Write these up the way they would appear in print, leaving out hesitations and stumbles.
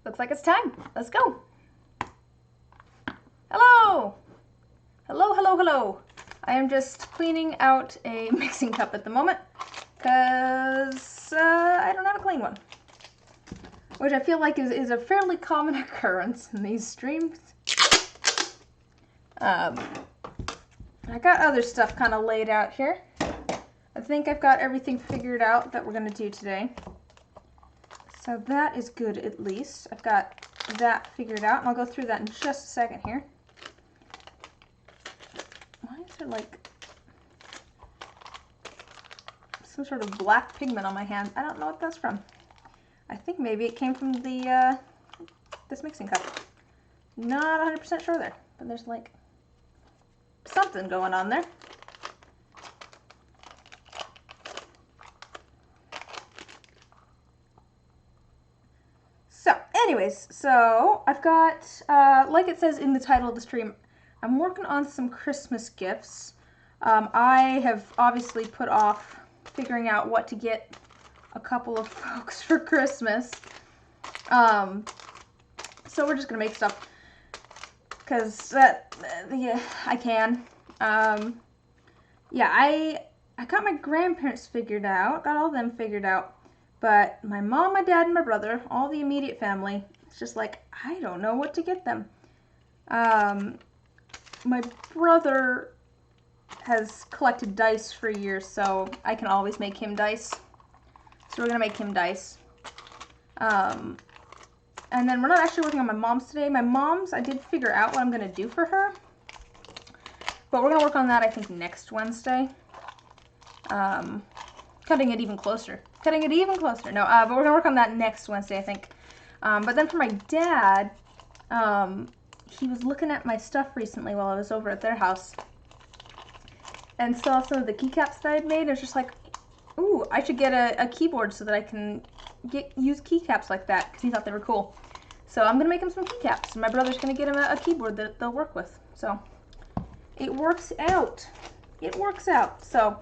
Looks like it's time. Let's go. Hello. Hello, hello, hello. I am just cleaning out a mixing cup at the moment because I don't have a clean one, which I feel like is a fairly common occurrence in these streams. I got other stuff kind of laid out here. I think I've got everything figured out that we're going to do today. So that is good, at least. I've got that figured out, and I'll go through that in just a second here. Why is there like some sort of black pigment on my hand? I don't know what that's from. I think maybe it came from the this mixing cup. Not 100% sure there, but there's like something going on there. So, anyways, so I've got, like it says in the title of the stream, I'm working on some Christmas gifts. I have obviously put off figuring out what to get a couple of folks for Christmas. So we're just gonna make stuff because yeah, I can. Yeah, I got my grandparents figured out, got all of them figured out. But my mom, my dad, and my brother, all the immediate family, it's just like, I don't know what to get them. My brother has collected dice for years, so I can always make him dice. So we're going to make him dice. And then we're not actually working on my mom's today. My mom's, I did figure out what I'm going to do for her. But we're going to work on that, I think, next Wednesday. Cutting it even closer. Cutting it even closer. No, but we're going to work on that next Wednesday, I think. But then for my dad, he was looking at my stuff recently while I was over at their house. And saw some of the keycaps that I had made. And was just like, ooh, I should get a keyboard so that I can use keycaps like that. Because he thought they were cool. So I'm going to make him some keycaps. And my brother's going to get him a keyboard that they'll work with. So it works out. It works out. So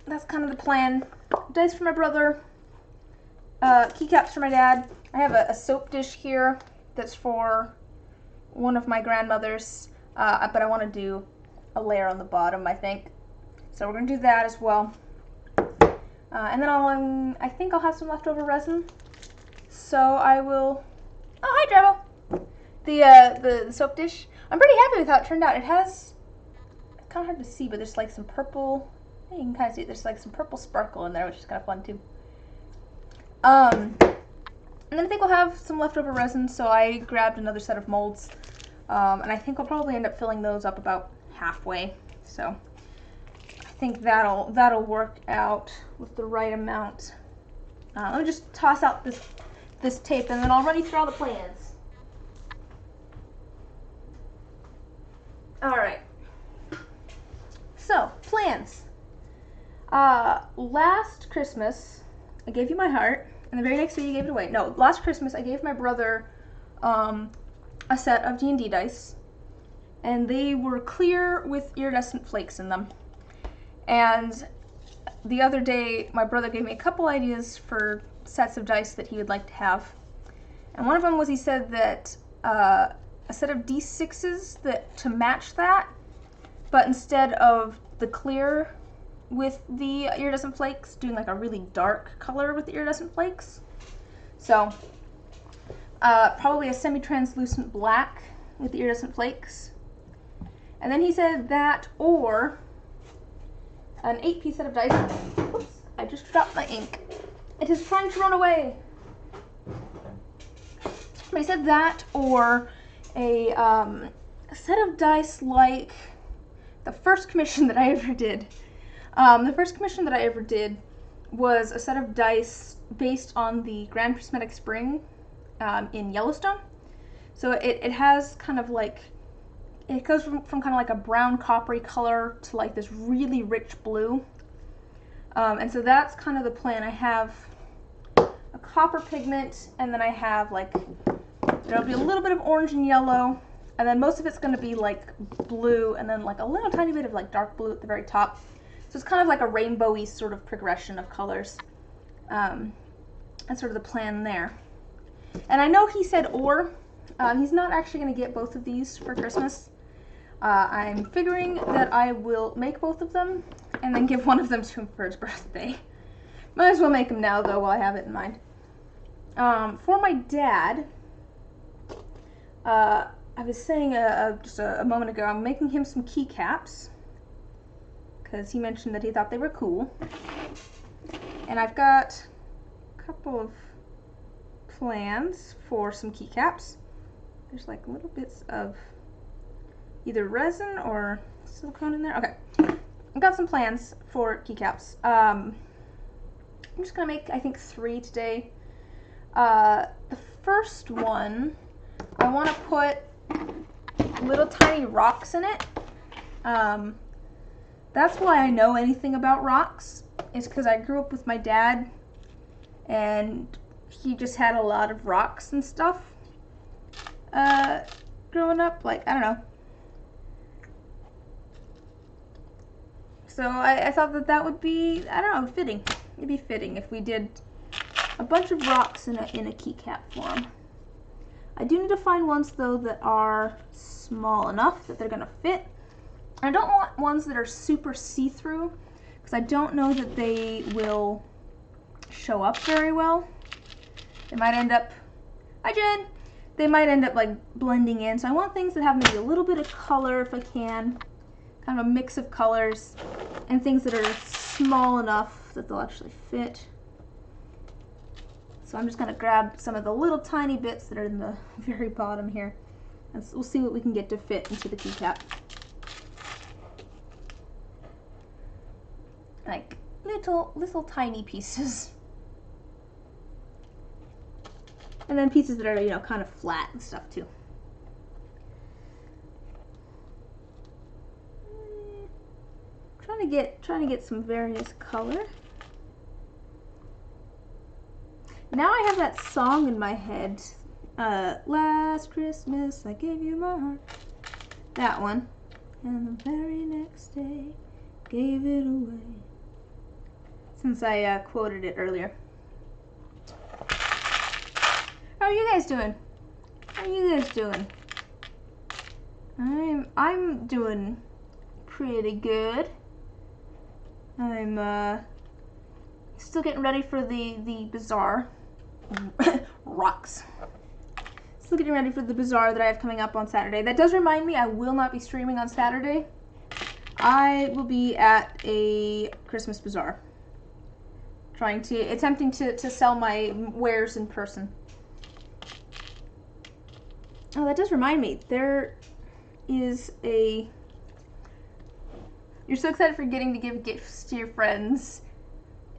that's kind of the plan. Dice for my brother, keycaps for my dad. I have a soap dish here that's for one of my grandmothers, but I want to do a layer on the bottom, I think. So we're going to do that as well. And then I think I'll have some leftover resin. So I will... Oh, hi, Drabble! The soap dish. I'm pretty happy with how it turned out. It has... It's kind of hard to see, but there's like some purple... You can kind of see it. There's like some purple sparkle in there, which is kind of fun too. And then I think we'll have some leftover resin, so I grabbed another set of molds. And I think I'll probably end up filling those up about halfway. So I think that'll work out with the right amount. Let me just toss out this tape, and then I'll run you through all the plans. All right. So plans. Last Christmas, I gave you my heart, and the very next day you gave it away. No, last Christmas I gave my brother a set of D&D dice, and they were clear with iridescent flakes in them. And the other day, my brother gave me a couple ideas for sets of dice that he would like to have. And one of them was, he said that a set of D6s to match that, but instead of the clear with the iridescent flakes, doing like a really dark color with the iridescent flakes. So probably a semi-translucent black with the iridescent flakes. And then he said that, or an 8-piece set of dice. Oops, I just dropped my ink. It is trying to run away. But he said that, or a set of dice like the first commission that I ever did. The first commission that I ever did was a set of dice based on the Grand Prismatic Spring in Yellowstone. So it has kind of like, it goes from kind of like a brown coppery color to like this really rich blue. And so that's kind of the plan. I have a copper pigment, and then I have like, there'll be a little bit of orange and yellow, and then most of it's going to be like blue, and then like a little tiny bit of like dark blue at the very top. So it's kind of like a rainbowy sort of progression of colors. That's sort of the plan there. And I know he said or. He's not actually going to get both of these for Christmas. I'm figuring that I will make both of them and then give one of them to him for his birthday. Might as well make them now, though, while I have it in mind. For my dad, I was saying just a moment ago, I'm making him some keycaps because he mentioned that he thought they were cool. And I've got a couple of plans for some keycaps. There's like little bits of either resin or silicone in there. Okay, I've got some plans for keycaps. I'm just gonna make, I think, 3 today. The first one, I want to put little tiny rocks in it. That's why I know anything about rocks, is because I grew up with my dad and he just had a lot of rocks and stuff growing up, like, I don't know. So I thought that that would be, I don't know, fitting. It'd be fitting if we did a bunch of rocks in a keycap form. I do need to find ones, though, that are small enough that they're going to fit. I don't want ones that are super see-through, because I don't know that they will show up very well. They might end up, hi Jen! They might end up like blending in, so I want things that have maybe a little bit of color if I can, kind of a mix of colors, and things that are small enough that they'll actually fit. So I'm just going to grab some of the little tiny bits that are in the very bottom here, and we'll see what we can get to fit into the keycap. Like little tiny pieces. And then pieces that are, you know, kind of flat and stuff too. Trying to get some various color. Now I have that song in my head. Last Christmas I gave you my heart. That one. And the very next day gave it away. Since I quoted it earlier. How are you guys doing? How are you guys doing? I'm doing pretty good. I'm still getting ready for the bazaar. Rocks. Still getting ready for the bazaar that I have coming up on Saturday. That does remind me, I will not be streaming on Saturday. I will be at a Christmas bazaar. Attempting to sell my wares in person. Oh, that does remind me. There is a... You're so excited for getting to give gifts to your friends.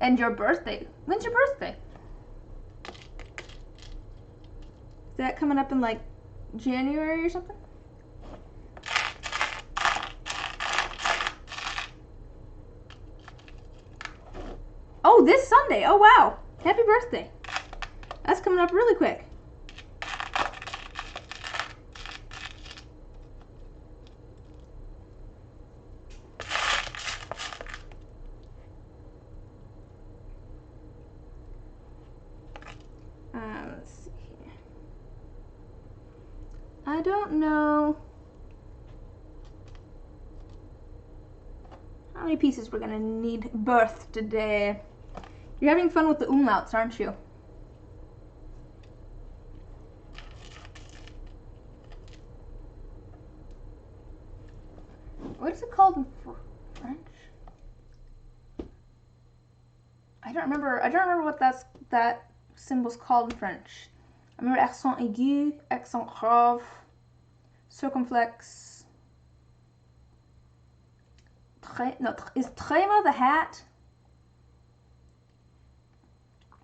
And your birthday. When's your birthday? Is that coming up in, like, January or something? Oh, this Sunday. Oh, wow. Happy birthday. That's coming up really quick. Let's see here. I don't know how many pieces we're gonna need birth today. You're having fun with the umlauts, aren't you? What is it called in French? I don't remember what that symbol's called in French. I remember accent aigu, accent grave, circumflex. Is tréma the hat?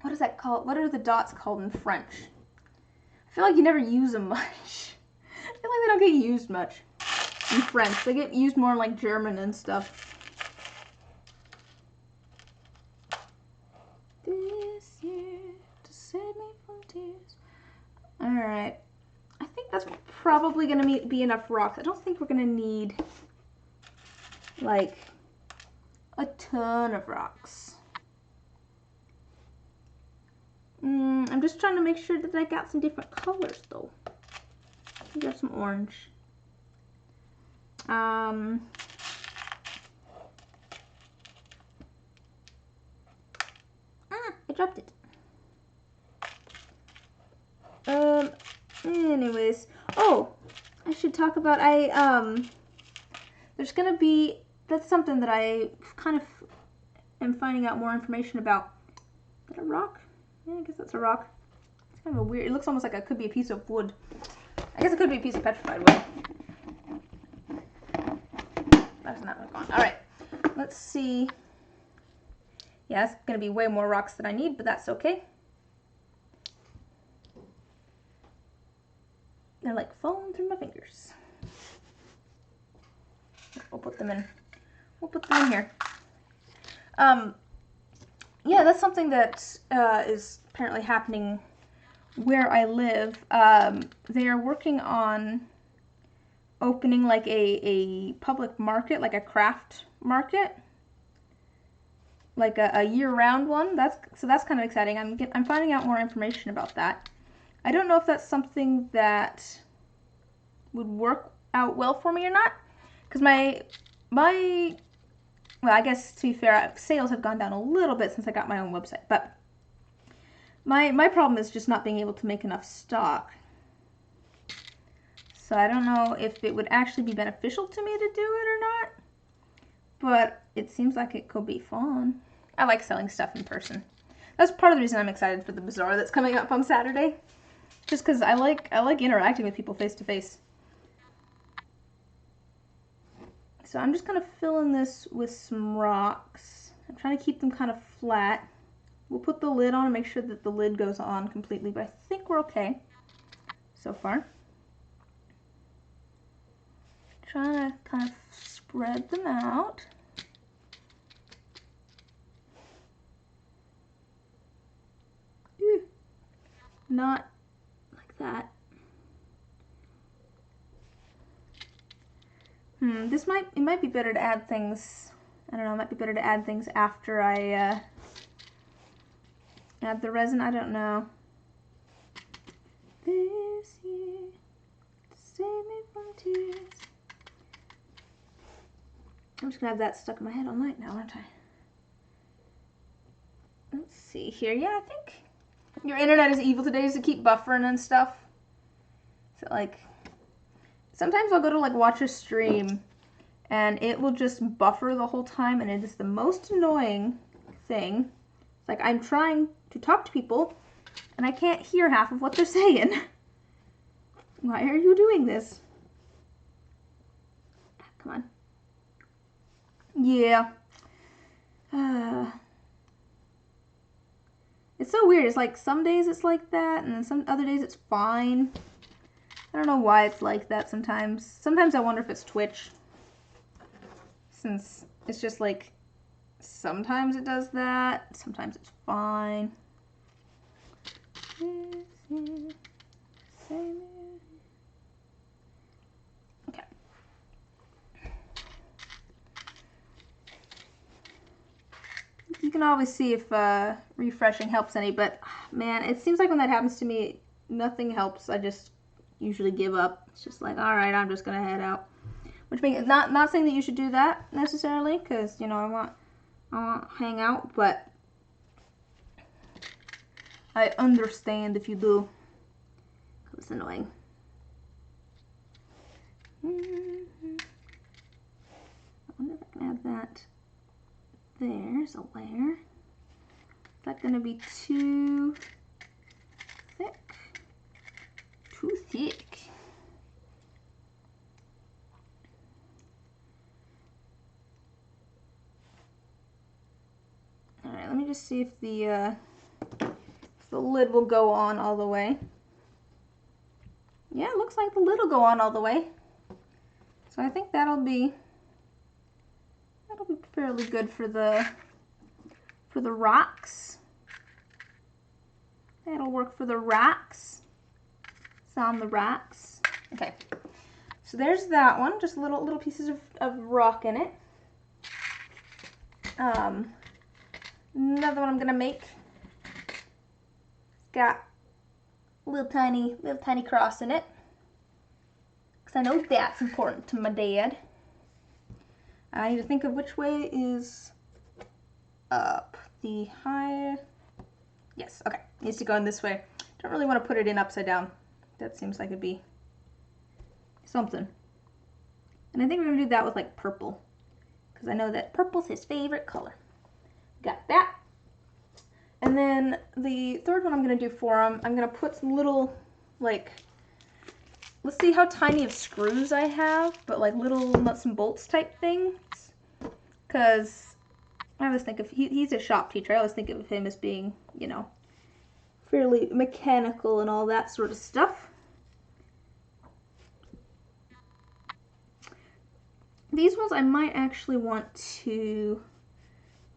What is that called? What are the dots called in French? I feel like you never use them much. I feel like they don't get used much in French. They get used more in like German and stuff. This year to save me from tears. Alright. I think that's probably going to be enough rocks. I don't think we're going to need like a ton of rocks. I'm just trying to make sure that I got some different colors though. We got some orange. Ah, I dropped it. Anyways. Oh, I should talk about, there's gonna be, that's something that I kind of am finding out more information about. Is that a rock? Yeah, I guess that's a rock. It's kind of a weird, it looks almost like it could be a piece of wood. I guess it could be a piece of petrified wood. That's not gone. Alright, let's see. Yeah, it's gonna be way more rocks than I need, but that's okay. They're like falling through my fingers. We'll put them in. We'll put them in here. Yeah, that's something that is apparently happening where I live. They are working on opening like a public market, like a craft market, like a year-round one. So that's kind of exciting. I'm finding out more information about that. I don't know if that's something that would work out well for me or not, because well, I guess to be fair, sales have gone down a little bit since I got my own website, but my problem is just not being able to make enough stock. So I don't know if it would actually be beneficial to me to do it or not, but it seems like it could be fun. I like selling stuff in person. That's part of the reason I'm excited for the bazaar that's coming up on Saturday. Just because I like interacting with people face to face. So I'm just kind of filling this with some rocks. I'm trying to keep them kind of flat. We'll put the lid on and make sure that the lid goes on completely, but I think we're okay so far. Trying to kind of spread them out. Not like that. It might be better to add things, I don't know, it might be better to add things after I add the resin, I don't know. This year, save me from tears. I'm just gonna have that stuck in my head all night now, aren't I? Let's see here. Yeah, I think your internet is evil today. Does it keep buffering and stuff? Is it like, sometimes I'll go to like watch a stream and it will just buffer the whole time, and it is the most annoying thing. It's like I'm trying to talk to people and I can't hear half of what they're saying. Why are you doing this? Come on. Yeah. It's so weird. It's like some days it's like that, and then some other days it's fine. I don't know why it's like that sometimes. Sometimes I wonder if it's Twitch. Since it's just like, sometimes it does that, sometimes it's fine. Okay. You can always see if refreshing helps any, but man, it seems like when that happens to me, nothing helps. I just usually give up. It's just like, all right, I'm just gonna head out. Which means not saying that you should do that necessarily, because you know I want to hang out, but I understand if you do. It's annoying. I wonder if I can add that. There's a layer. Is that going to be too thick? Too thick. Alright, let me just see if the lid will go on all the way. Yeah, it looks like the lid will go on all the way. So I think that'll be fairly good for the rocks. That'll work for the rocks. It's on the rocks. Okay. So there's that one, just little pieces of rock in it. Another one I'm gonna make got a little tiny cross in it. Because I know that's important to my dad. I need to think of which way is up. The high... Yes, okay. Needs to go in this way. Don't really want to put it in upside down. That seems like it'd be something. And I think we're going to do that with like purple. Because I know that purple's his favorite color. Got that. And then the third one I'm going to do for him, I'm going to put some little, like, let's see how tiny of screws I have, but like little nuts and bolts type things. Because I always think of, he's a shop teacher, I always think of him as being, you know, fairly mechanical and all that sort of stuff. These ones I might actually want to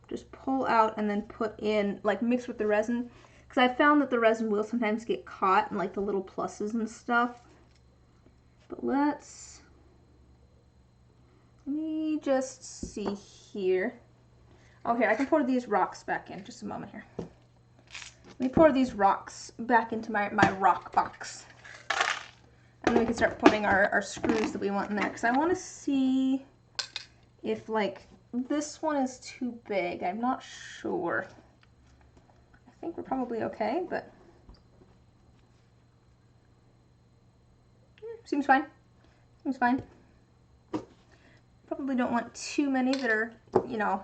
just pull out and then put in, like mix with the resin. Because I found that the resin will sometimes get caught in like the little pluses and stuff. But let me just see here. Okay, I can pour these rocks back in. Just a moment here. Let me pour these rocks back into my rock box. And then we can start putting our screws that we want in there. Because I want to see if like this one is too big. I'm not sure. I think we're probably okay, but seems fine. Seems fine. Probably don't want too many that are, you know,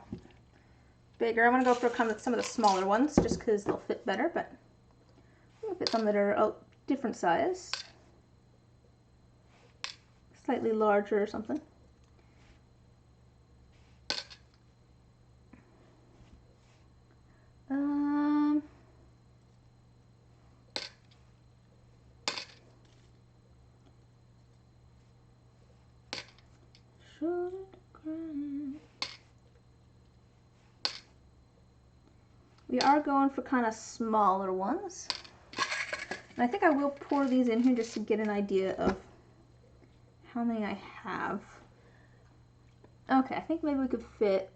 bigger. I want to go for some of the smaller ones just because they'll fit better, but I'm going to fit some that are a different size. Slightly larger or something. We are going for kind of smaller ones. And I think I will pour these in here just to get an idea of how many I have. Okay, I think maybe we could fit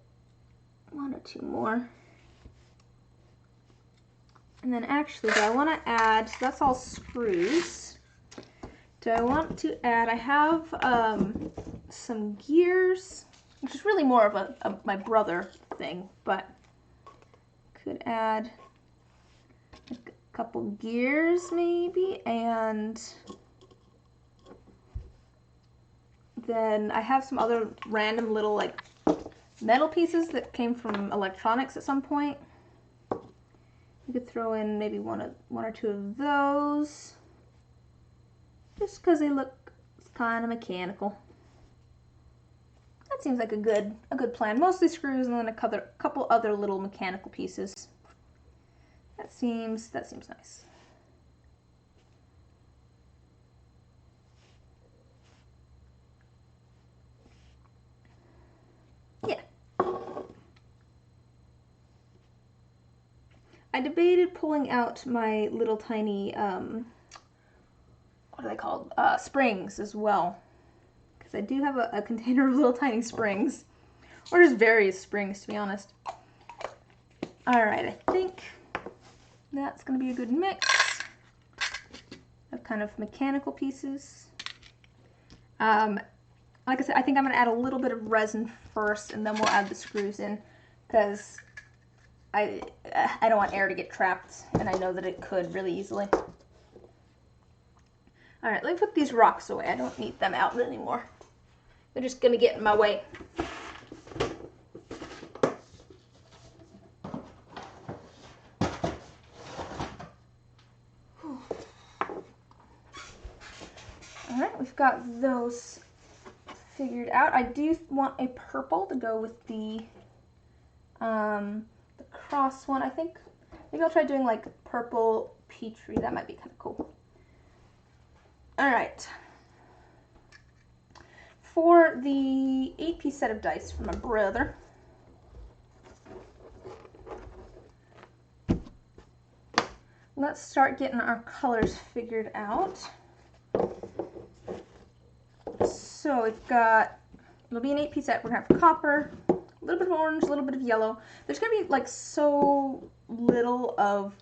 one or two more. And then actually, do I want to add, so that's all screws. Do I want to add, I have some gears, which is really more of a my brother thing, but could add a couple gears maybe, and then I have some other random little like metal pieces that came from electronics at some point. You could throw in maybe one or two of those, just because they look kind of mechanical. That seems like a good plan. Mostly screws and then a couple other little mechanical pieces. That seems nice. Yeah. I debated pulling out my little tiny what are they called? Springs as well. I do have a container of little tiny springs, or just various springs, to be honest. Alright, I think that's going to be a good mix of kind of mechanical pieces. Like I said, I think I'm going to add a little bit of resin first, and then we'll add the screws in, because I don't want air to get trapped, and I know that it could really easily. Alright, let me put these rocks away. I don't need them out anymore. They're just going to get in my way. Alright, we've got those figured out. I do want a purple to go with the cross one. I think maybe I'll try doing like purple peachy. That might be kind of cool. Alright. For the 8-piece set of dice from my brother, let's start getting our colors figured out. So we've got, it'll be an 8-piece set. We're going to have copper, a little bit of orange, a little bit of yellow. There's going to be like so little of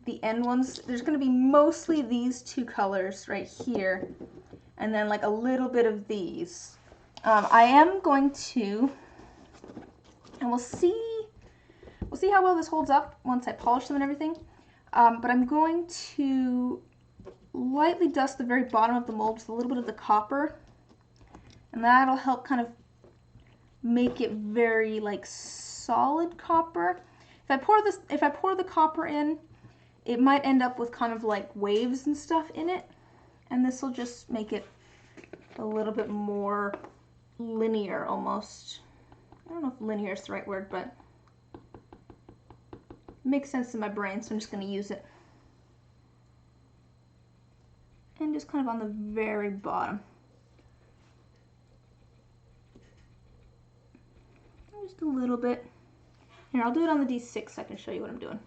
the end ones. There's going to be mostly these two colors right here, and then like a little bit of these. I am going to, and we'll see how well this holds up once I polish them and everything. But I'm going to lightly dust the very bottom of the mold with a little bit of the copper, and that'll help kind of make it very like solid copper. If I pour the copper in, it might end up with kind of like waves and stuff in it, and this will just make it a little bit more linear almost. I don't know if linear is the right word, but it makes sense in my brain, so I'm just going to use it. And just kind of on the very bottom. Just a little bit. Here, I'll do it on the D6 so I can show you what I'm doing.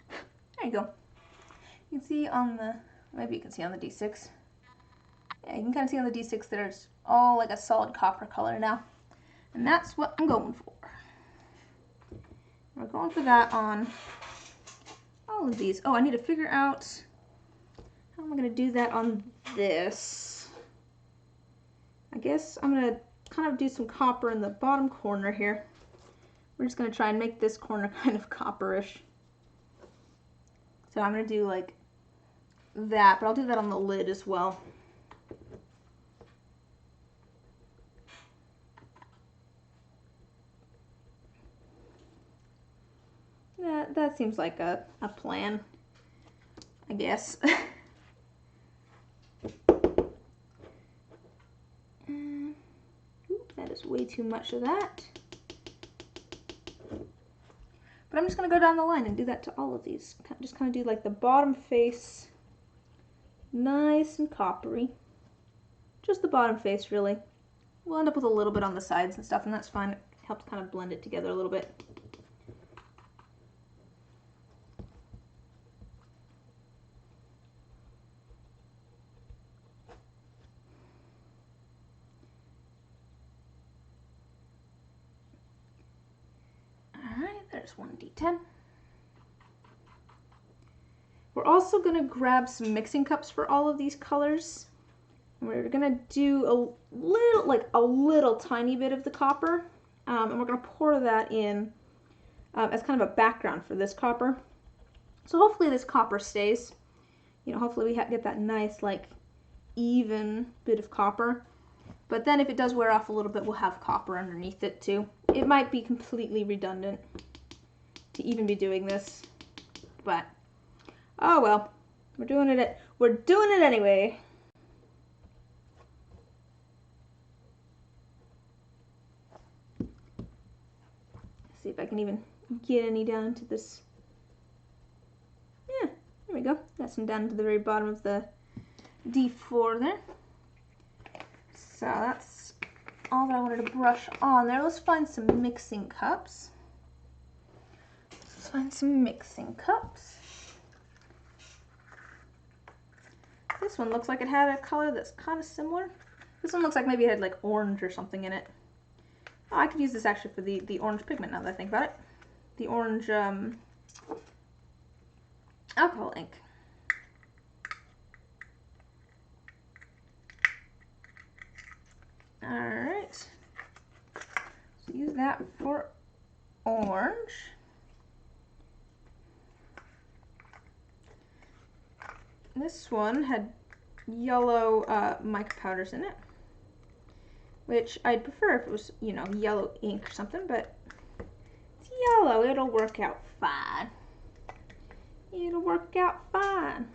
There you go. You can see on the, maybe you can see on the D6. Yeah, you can kind of see on the D6 that it's all like a solid copper color now. And that's what I'm going for. We're going for that on all of these. Oh, I need to figure out how am I going to do that on this. I guess I'm going to kind of do some copper in the bottom corner here. We're just going to try and make this corner kind of copperish. So I'm going to do like that, but I'll do that on the lid as well. That seems like a plan, I guess. Oops, that is way too much of that. But I'm just going to go down the line and do that to all of these. Just kind of do like the bottom face, nice and coppery. Just the bottom face, really. We'll end up with a little bit on the sides and stuff, and that's fine. It helps kind of blend it together a little bit. There's one D10. We're also going to grab some mixing cups for all of these colors. We're going to do a little tiny bit of the copper, and we're going to pour that in as kind of a background for this copper. So hopefully this copper stays. You know, hopefully we get that nice, like, even bit of copper. But then if it does wear off a little bit, we'll have copper underneath it too. It might be completely redundant to even be doing this, but oh well, we're doing it anyway. Let's see if I can even get any down into this. Yeah, there we go. Got some down to the very bottom of the D4 there. So that's all that I wanted to brush on there. Let's find some mixing cups. This one looks like it had a color that's kind of similar. This one looks like maybe it had like orange or something in it. Oh, I could use this actually for the orange pigment now that I think about it. The orange alcohol ink. Alright. So use that for orange. This one had yellow mica powders in it, which I'd prefer if it was, you know, yellow ink or something, but it's yellow. It'll work out fine. It'll work out fine.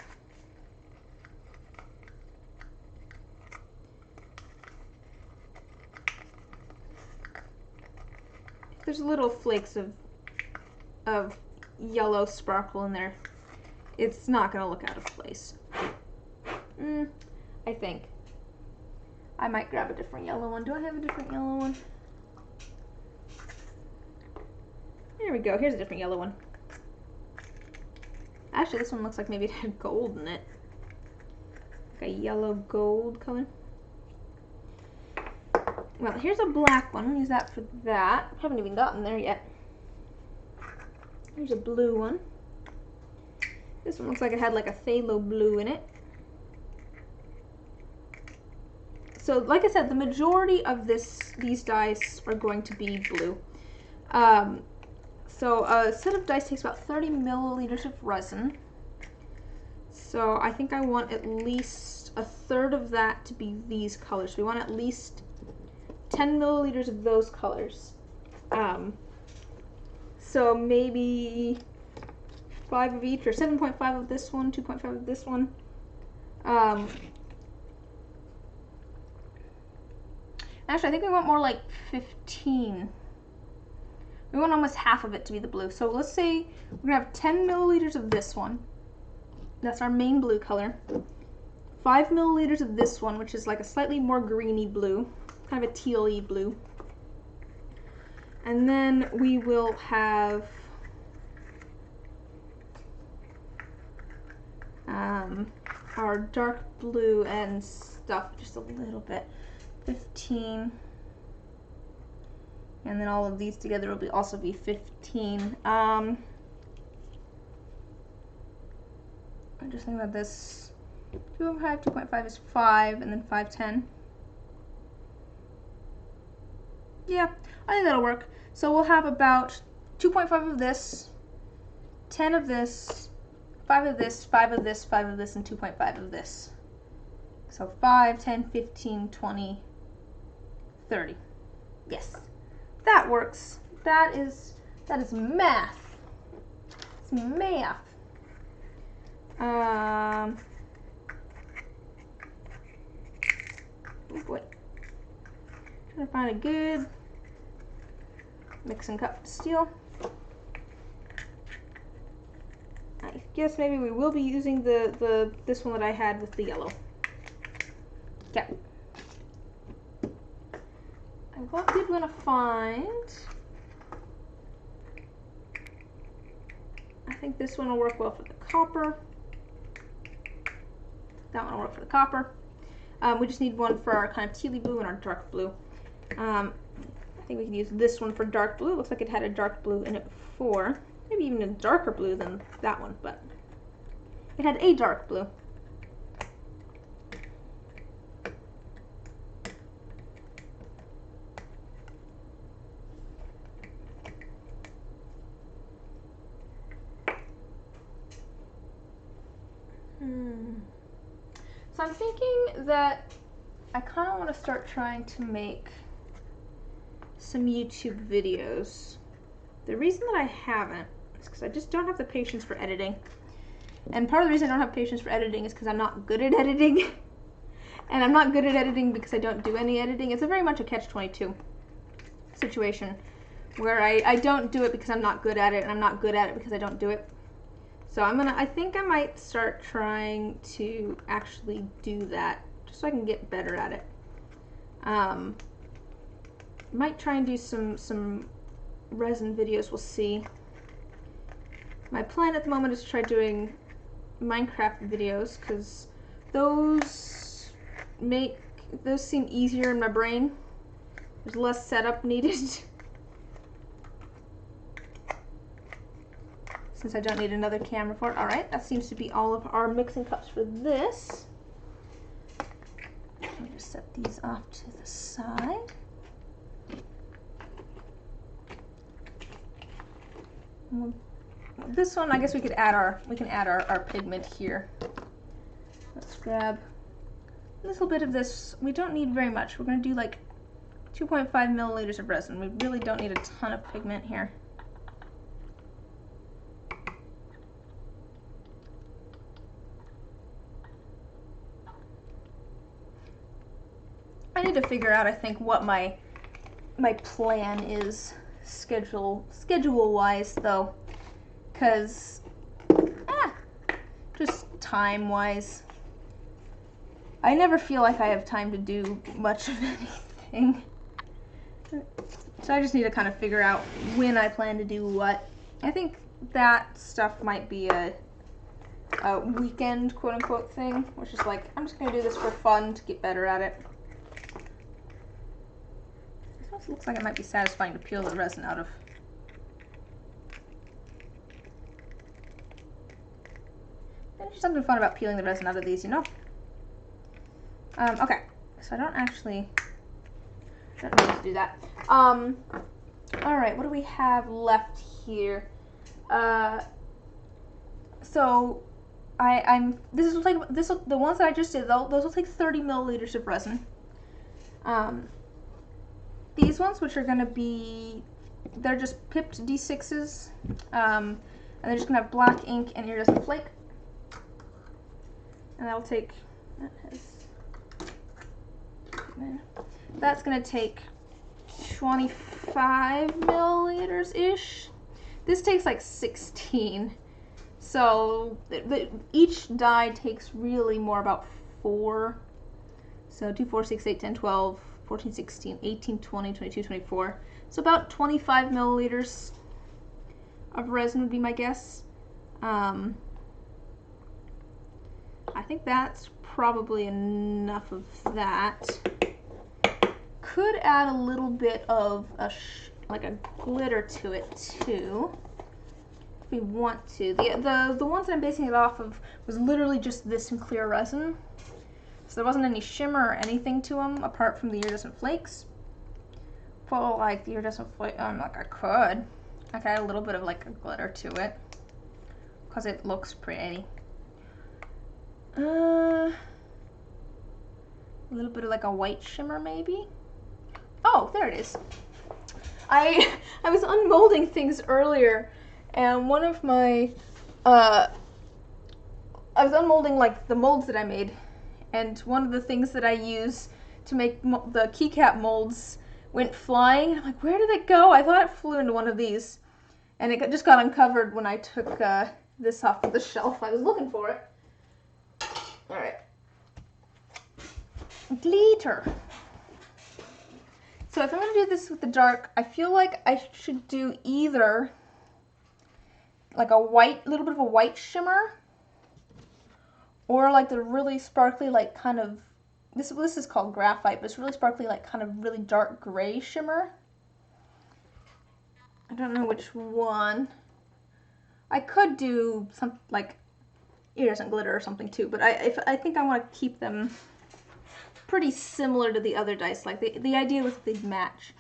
If there's little flakes of yellow sparkle in there, it's not going to look out of place. I think. I might grab a different yellow one. Do I have a different yellow one? There we go. Here's a different yellow one. Actually, this one looks like maybe it had gold in it. Like a yellow gold color. well, here's a black one. We'll use that for that. I haven't even gotten there yet. Here's a blue one. This one looks like it had like a phthalo blue in it. So like I said, the majority of these dies are going to be blue. So a set of dice takes about 30 milliliters of resin. So I think I want at least a third of that to be these colors. So we want at least 10 milliliters of those colors. So maybe 5 of each, or 7.5 of this one, 2.5 of this one. Actually, I think we want more like 15. We want almost half of it to be the blue. So let's say we're gonna have 10 milliliters of this one. That's our main blue color. 5 milliliters of this one, which is like a slightly more greeny blue, kind of a teal-y blue. And then we will have our dark blue and stuff, just a little bit. 15. And then all of these together will also be 15. I'm just thinking about this. 2.5 is 5, and then 5, 10. Yeah, I think that'll work. So we'll have about 2.5 of this, 10 of this, 5 of this, 5 of this, 5 of this, and 2.5 of this. So 5, 10, 15, 20, 30. Yes, that works. That is math. It's math. Oh boy. Trying to find a good mixing cup to steal. I guess maybe we will be using this one that I had with the yellow. Okay. What did we want to find? I think this one will work well for the copper. That one will work for the copper. We just need one for our kind of tealy blue and our dark blue. I think we can use this one for dark blue. It looks like it had a dark blue in it before. Maybe even a darker blue than that one, but it had a dark blue. So I'm thinking that I kind of want to start trying to make some YouTube videos. The reason that I haven't is because I just don't have the patience for editing. And part of the reason I don't have patience for editing is because I'm not good at editing. And I'm not good at editing because I don't do any editing. It's a very much a catch-22 situation where I don't do it because I'm not good at it, and I'm not good at it because I don't do it. So I think I might start trying to actually do that, just so I can get better at it. Might try and do some resin videos, we'll see. My plan at the moment is to try doing Minecraft videos, because those seem easier in my brain. There's less setup needed. Since I don't need another camera for it. Alright, that seems to be all of our mixing cups for this. I'll just set these off to the side. This one, I guess we can add our pigment here. Let's grab a little bit of this. We don't need very much. We're going to do like 2.5 milliliters of resin. We really don't need a ton of pigment here. I need to figure out, I think, what my plan is schedule-wise, though, because just time-wise, I never feel like I have time to do much of anything. So I just need to kind of figure out when I plan to do what. I think that stuff might be a weekend quote-unquote thing, which is like, I'm just going to do this for fun to get better at it. This looks like it might be satisfying to peel the resin out of. There's something fun about peeling the resin out of these, you know? Okay, so I don't need to do that. Alright, what do we have left here? So the ones that I just did, those will take 30 milliliters of resin. These ones, which are gonna be, they're just pipped D6s, and they're just gonna have black ink and iridescent flake. And that's gonna take 25 milliliters ish. This takes like 16. So each die takes really more about 4. So 2, 4, 6, 8, 10, 12, 14, 16, 18, 20, 22, 24. So about 25 milliliters of resin would be my guess. I think that's probably enough of that. Could add a little bit of like a glitter to it too, if we want to. The ones that I'm basing it off of was literally just this and clear resin, so there wasn't any shimmer or anything to them apart from the iridescent flakes. But like the iridescent flake, like I could add a little bit of like a glitter to it because it looks pretty. A little bit of like a white shimmer maybe. Oh, there it is. I was unmolding things earlier, and one of my I was unmolding like the molds that I made, and one of the things that I use to make the keycap molds went flying. I'm like, where did it go? I thought it flew into one of these, and it just got uncovered when I took this off of the shelf. I was looking for it. All right. Glitter. So if I'm going to do this with the dark, I feel like I should do either like a little bit of a white shimmer, or like the really sparkly, like kind of, this is called graphite, but it's really sparkly, like kind of really dark gray shimmer. I don't know which one. I could do some like iridescent glitter or something too, but I think I want to keep them pretty similar to the other dice. Like the idea was they'd match.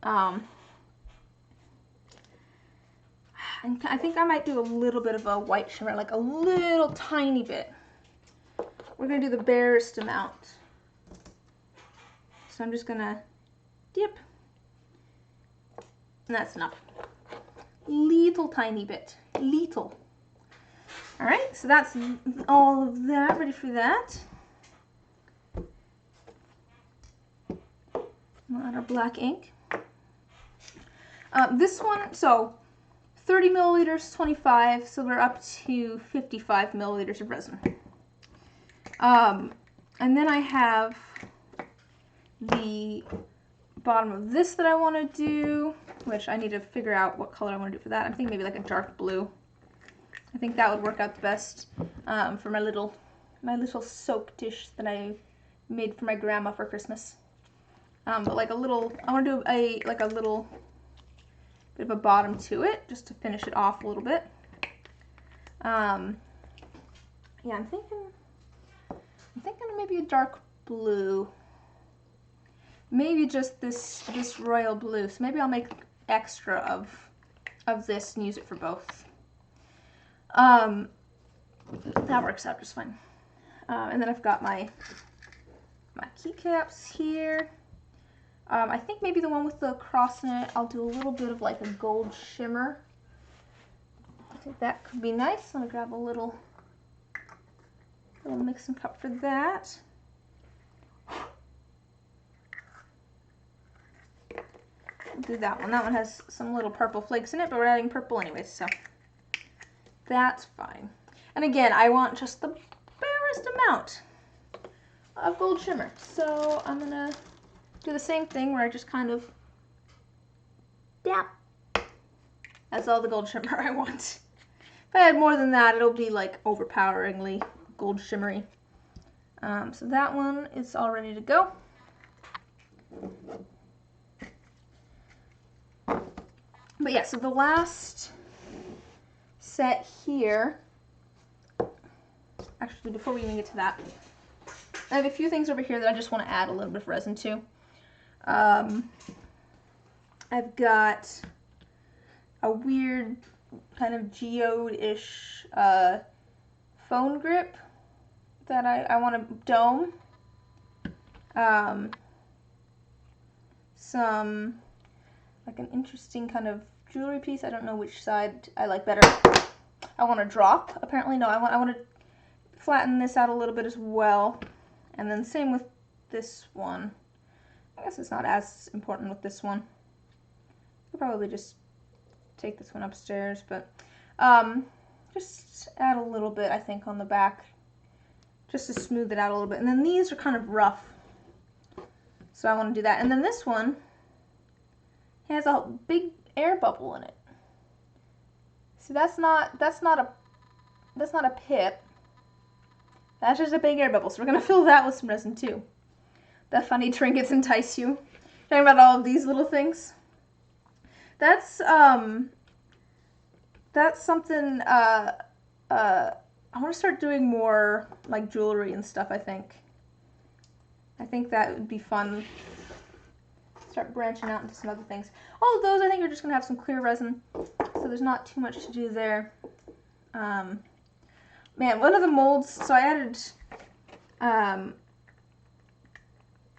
I think I might do a little bit of a white shimmer, like a little tiny bit. We're gonna do the barest amount. So I'm just gonna dip, and that's enough. Little tiny bit, little. All right, so that's all of that, ready for that. We'll add our black ink. This one, so 30 milliliters, 25, so we're up to 55 milliliters of resin. And then I have the bottom of this that I want to do, which I need to figure out what color I want to do for that. I'm thinking maybe like a dark blue. I think that would work out the best for my little soap dish that I made for my grandma for Christmas. But like a little, I want to do a little bit of a bottom to it, just to finish it off a little bit. Yeah, I'm thinking maybe a dark blue. Maybe just this royal blue. So maybe I'll make extra of this and use it for both. That works out just fine. And then I've got my keycaps here. I think maybe the one with the cross in it, I'll do a little bit of like a gold shimmer. I think that could be nice. I'm gonna grab a little mixing cup for that. We'll do that one. That one has some little purple flakes in it, but we're adding purple anyways, so that's fine. And again, I want just the barest amount of gold shimmer. So I'm gonna do the same thing where I just kind of dap. That's all the gold shimmer I want. If I add more than that, it'll be like overpoweringly gold shimmery. So that one is all ready to go. But yeah, so the last set here, actually before we even get to that, I have a few things over here that I just want to add a little bit of resin to. I've got a weird kind of geode-ish phone grip that I want to dome. Some, like an interesting kind of jewelry piece. I don't know which side I like better. I want to drop. Apparently, no, I want to flatten this out a little bit as well. And then same with this one. I guess it's not as important with this one. I'll probably just take this one upstairs, but just add a little bit, I think, on the back, just to smooth it out a little bit. And then these are kind of rough, so I want to do that. And then this one has a big air bubble in it. See, that's not a pip. That's just a big air bubble. So we're gonna fill that with some resin too. The funny trinkets entice you. Talking about all of these little things. That's something. I want to start doing more like jewelry and stuff. I think that would be fun. Start branching out into some other things. All of those, I think, are just gonna have some clear resin, so there's not too much to do there. Man, one of the molds. So I added.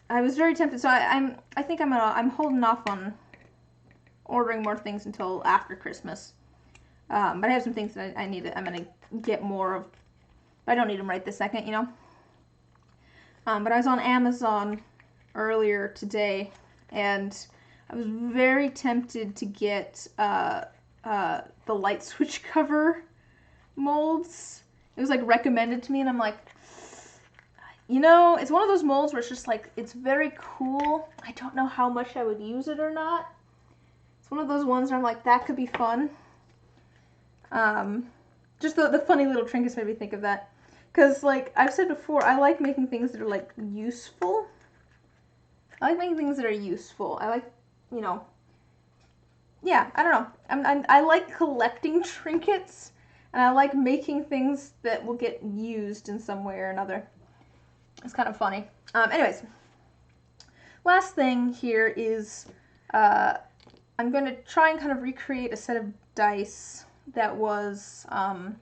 I was very tempted. So I think I'm holding off on ordering more things until after Christmas. But I have some things that I'm gonna get more of. I don't need them right this second, you know. But I was on Amazon earlier today, and I was very tempted to get the light switch cover molds. It was like recommended to me, and I'm like, you know, it's one of those molds where it's just like, it's very cool. I don't know how much I would use it or not. It's one of those ones where I'm like, that could be fun. Just the funny little trinkets made me think of that. Because, like I've said before, I like making things that are, like, useful. I like making things that are useful. I like, you know, yeah, I don't know. I like collecting trinkets, and I like making things that will get used in some way or another. It's kind of funny. Anyways, last thing here is I'm going to try and kind of recreate a set of dice that was one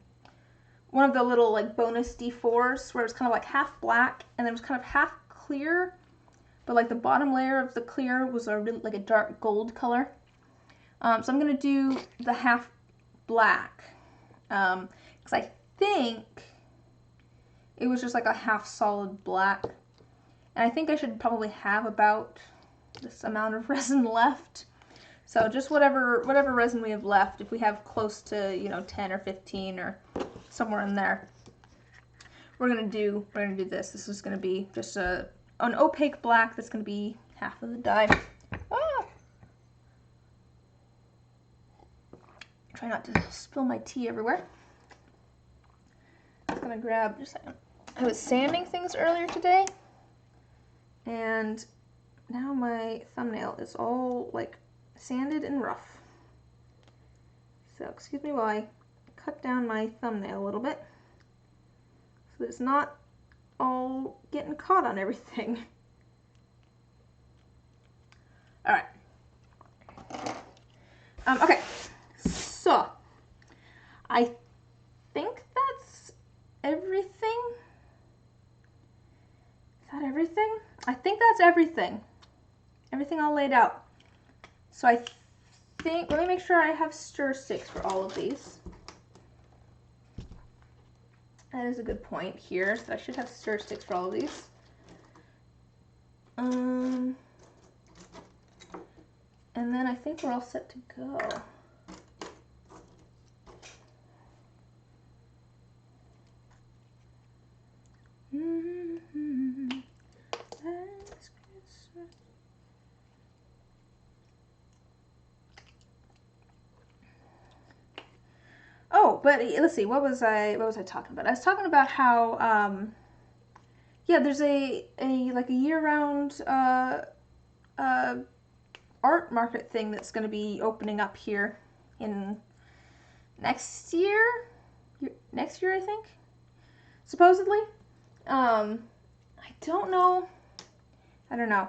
of the little like bonus D4s where it was kind of like half black and then it was kind of half clear, but like the bottom layer of the clear was a really, like a dark gold color. So I'm going to do the half black because I think it was just like a half solid black. And I think I should probably have about this amount of resin left. So just whatever resin we have left, if we have close to, you know, 10 or 15 or somewhere in there, we're gonna do this. This is gonna be just an opaque black that's gonna be half of the die. Ah! Try not to spill my tea everywhere. I'm gonna grab just a second. I was sanding things earlier today, and now my thumbnail is all like sanded and rough. So excuse me while I cut down my thumbnail a little bit so that it's not all getting caught on everything. All right. Okay, so I think that's everything. Is that everything? I think that's everything. Everything all laid out. So I think, let me make sure I have stir sticks for all of these. That is a good point here. So I should have stir sticks for all of these. And then I think we're all set to go. Oh, but let's see. What was I talking about? I was talking about how yeah, there's a like a year-round art market thing that's going to be opening up here in next year, I think, supposedly. I don't know. I don't know.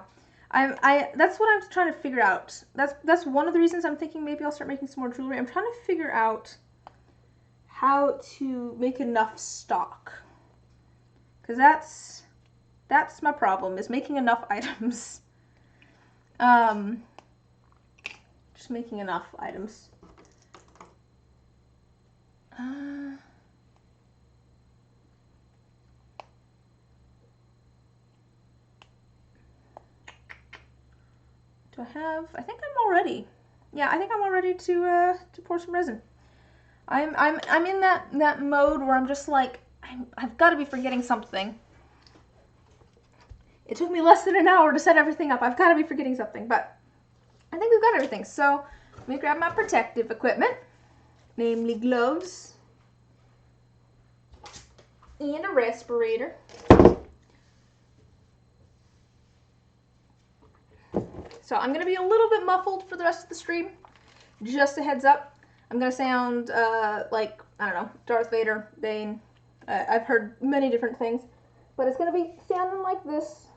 That's what I'm trying to figure out. That's one of the reasons I'm thinking maybe I'll start making some more jewelry. I'm trying to figure out how to make enough stock, because that's my problem, is making enough items. Just making enough items. Do I have? I think I'm all ready. Yeah, I think I'm all ready to pour some resin. I'm in that mode where I'm just like, I've got to be forgetting something. It took me less than an hour to set everything up. I've got to be forgetting something, but I think we've got everything. So let me grab my protective equipment, namely gloves and a respirator. So I'm going to be a little bit muffled for the rest of the stream. Just a heads up. I'm going to sound like, I don't know, Darth Vader, Bane. I've heard many different things. But it's going to be sounding like this.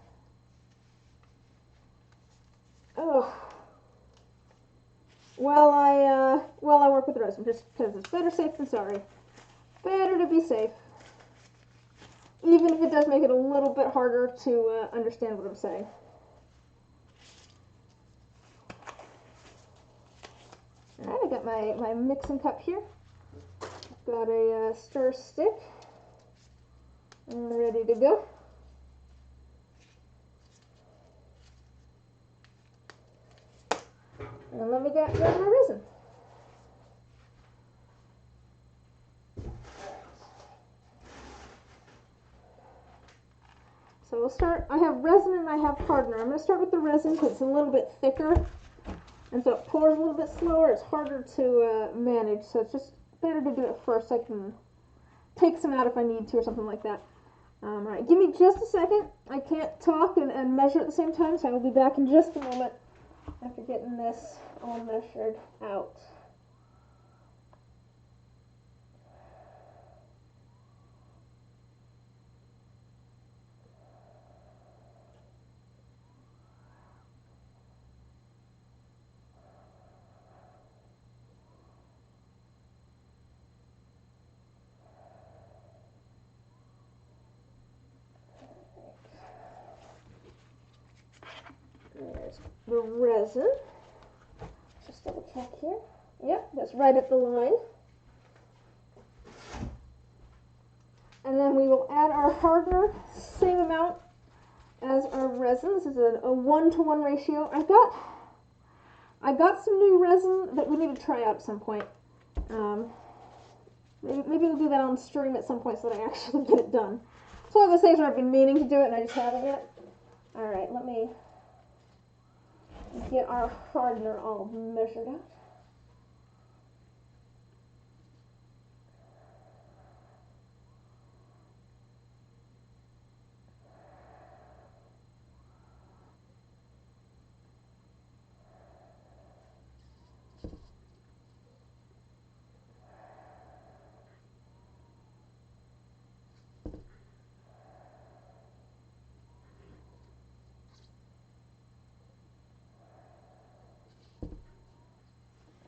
Oh. While I work with the resin, just because it's better safe than sorry. Better to be safe. Even if it does make it a little bit harder to understand what I'm saying. Alright, I got my mixing cup here. Got a stir stick. And ready to go. And let me grab my resin. So we'll start, I have resin and I have hardener. I'm going to start with the resin because it's a little bit thicker. And so it pours a little bit slower. It's harder to manage. So it's just better to do it first. I can take some out if I need to or something like that. Alright, give me just a second. I can't talk and measure at the same time, so I will be back in just a moment after getting this all measured out. There's the resin. Just double check here. Yep, that's right at the line. And then we will add our hardener, same amount as our resin. This is a 1-to-1 ratio. I got some new resin that we need to try out at some point. Maybe we'll do that on stream at some point so that I actually get it done. It's one of those things where I've been meaning to do it and I just haven't yet. Alright, let me get our hardener all measured out.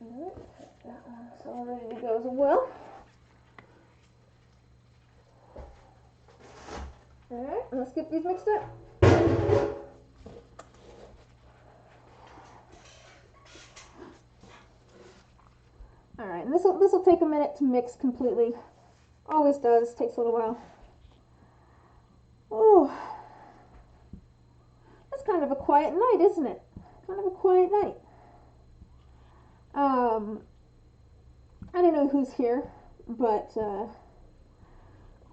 Alright, that one's all ready to go as well. Alright, let's get these mixed up. Alright, and this will take a minute to mix completely. Always does, takes a little while. Oh, that's kind of a quiet night, isn't it? Kind of a quiet night. I don't know who's here, but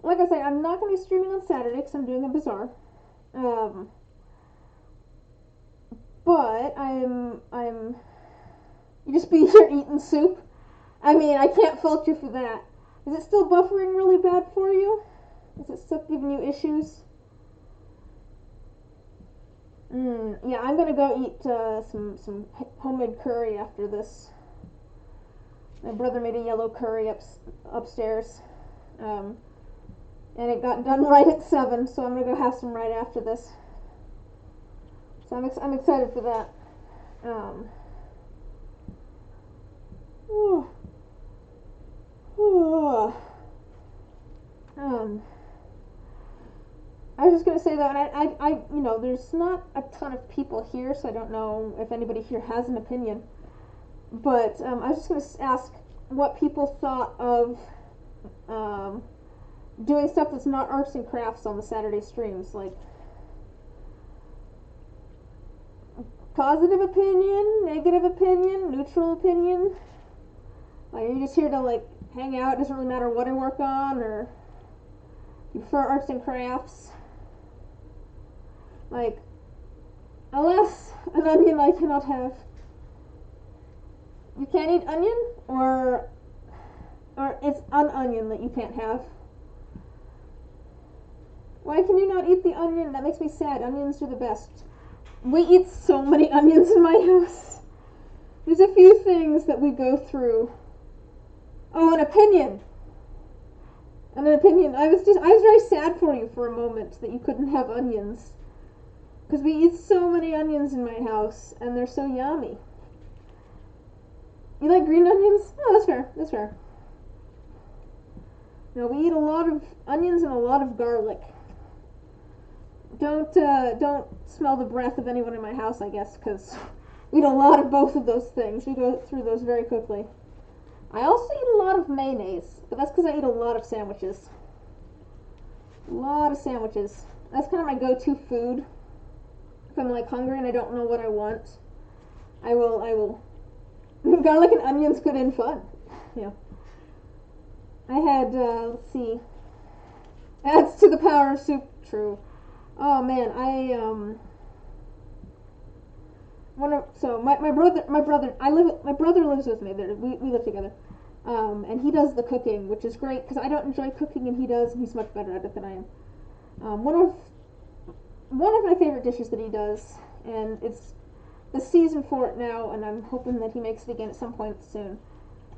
like I say, I'm not going to be streaming on Saturday because I'm doing a bazaar. But you just be here eating soup. I mean, I can't fault you for that. Is it still buffering really bad for you? Is it still giving you issues? Yeah, I'm gonna go eat some homemade curry after this. My brother made a yellow curry upstairs, and it got done right at 7. So I'm gonna go have some right after this. So I'm excited for that. Oh, oh, I was just gonna say that there's not a ton of people here, so I don't know if anybody here has an opinion. But I was just gonna ask what people thought of doing stuff that's not arts and crafts on the Saturday streams, like positive opinion, negative opinion, neutral opinion. Like, are you just here to like hang out? It doesn't really matter what I work on, or you prefer arts and crafts? Like, alas, an onion I cannot have. You can't eat onion, or it's an onion that you can't have. Why can you not eat the onion? That makes me sad. Onions are the best. We eat so many onions in my house. There's a few things that we go through. Oh, an opinion. And an opinion. I was very sad for you for a moment that you couldn't have onions. Because we eat so many onions in my house, and they're so yummy. You like green onions? Oh, that's fair. That's fair. No, we eat a lot of onions and a lot of garlic. Don't smell the breath of anyone in my house, I guess, because we eat a lot of both of those things. We go through those very quickly. I also eat a lot of mayonnaise, but that's because I eat a lot of sandwiches. A lot of sandwiches. That's kind of my go-to food. If I'm like hungry and I don't know what I want, I will. Garlic and onions good and fun. Yeah. I had, let's see. Adds to the power of soup. True. Oh man, my brother lives with me. We live together, and he does the cooking, which is great because I don't enjoy cooking and he does, and he's much better at it than I am. One of my favorite dishes that he does, and it's the season for it now, and I'm hoping that he makes it again at some point soon.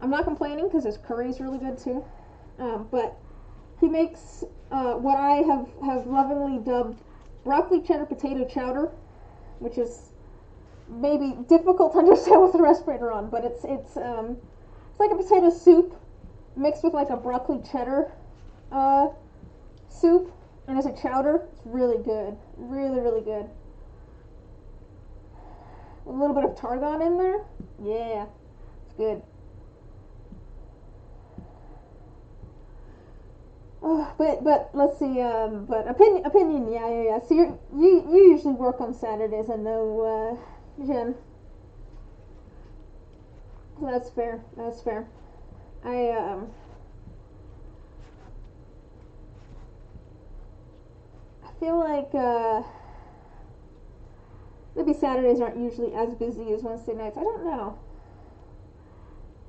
I'm not complaining because his curry is really good too, but he makes what I have lovingly dubbed broccoli cheddar potato chowder, which is maybe difficult to understand with a respirator on, but it's like a potato soup mixed with like a broccoli cheddar soup, and as a chowder, it's really good, really really good. A little bit of tarragon in there, yeah, it's good. But let's see. But opinion. Yeah. So you usually work on Saturdays. I know, Jen. So that's fair. That's fair. I feel like maybe Saturdays aren't usually as busy as Wednesday nights. I don't know.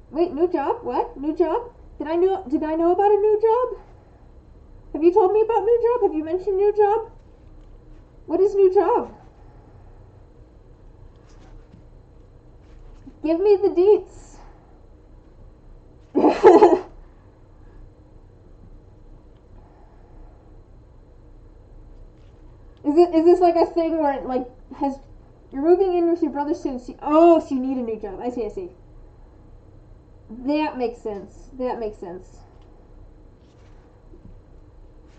Wait, new job? What? New job? Did I know about a new job? Have you told me about new job? Have you mentioned new job? What is new job? Give me the deets. Is this like a thing where it like you're moving in with your brother soon? So you need a new job. I see. That makes sense.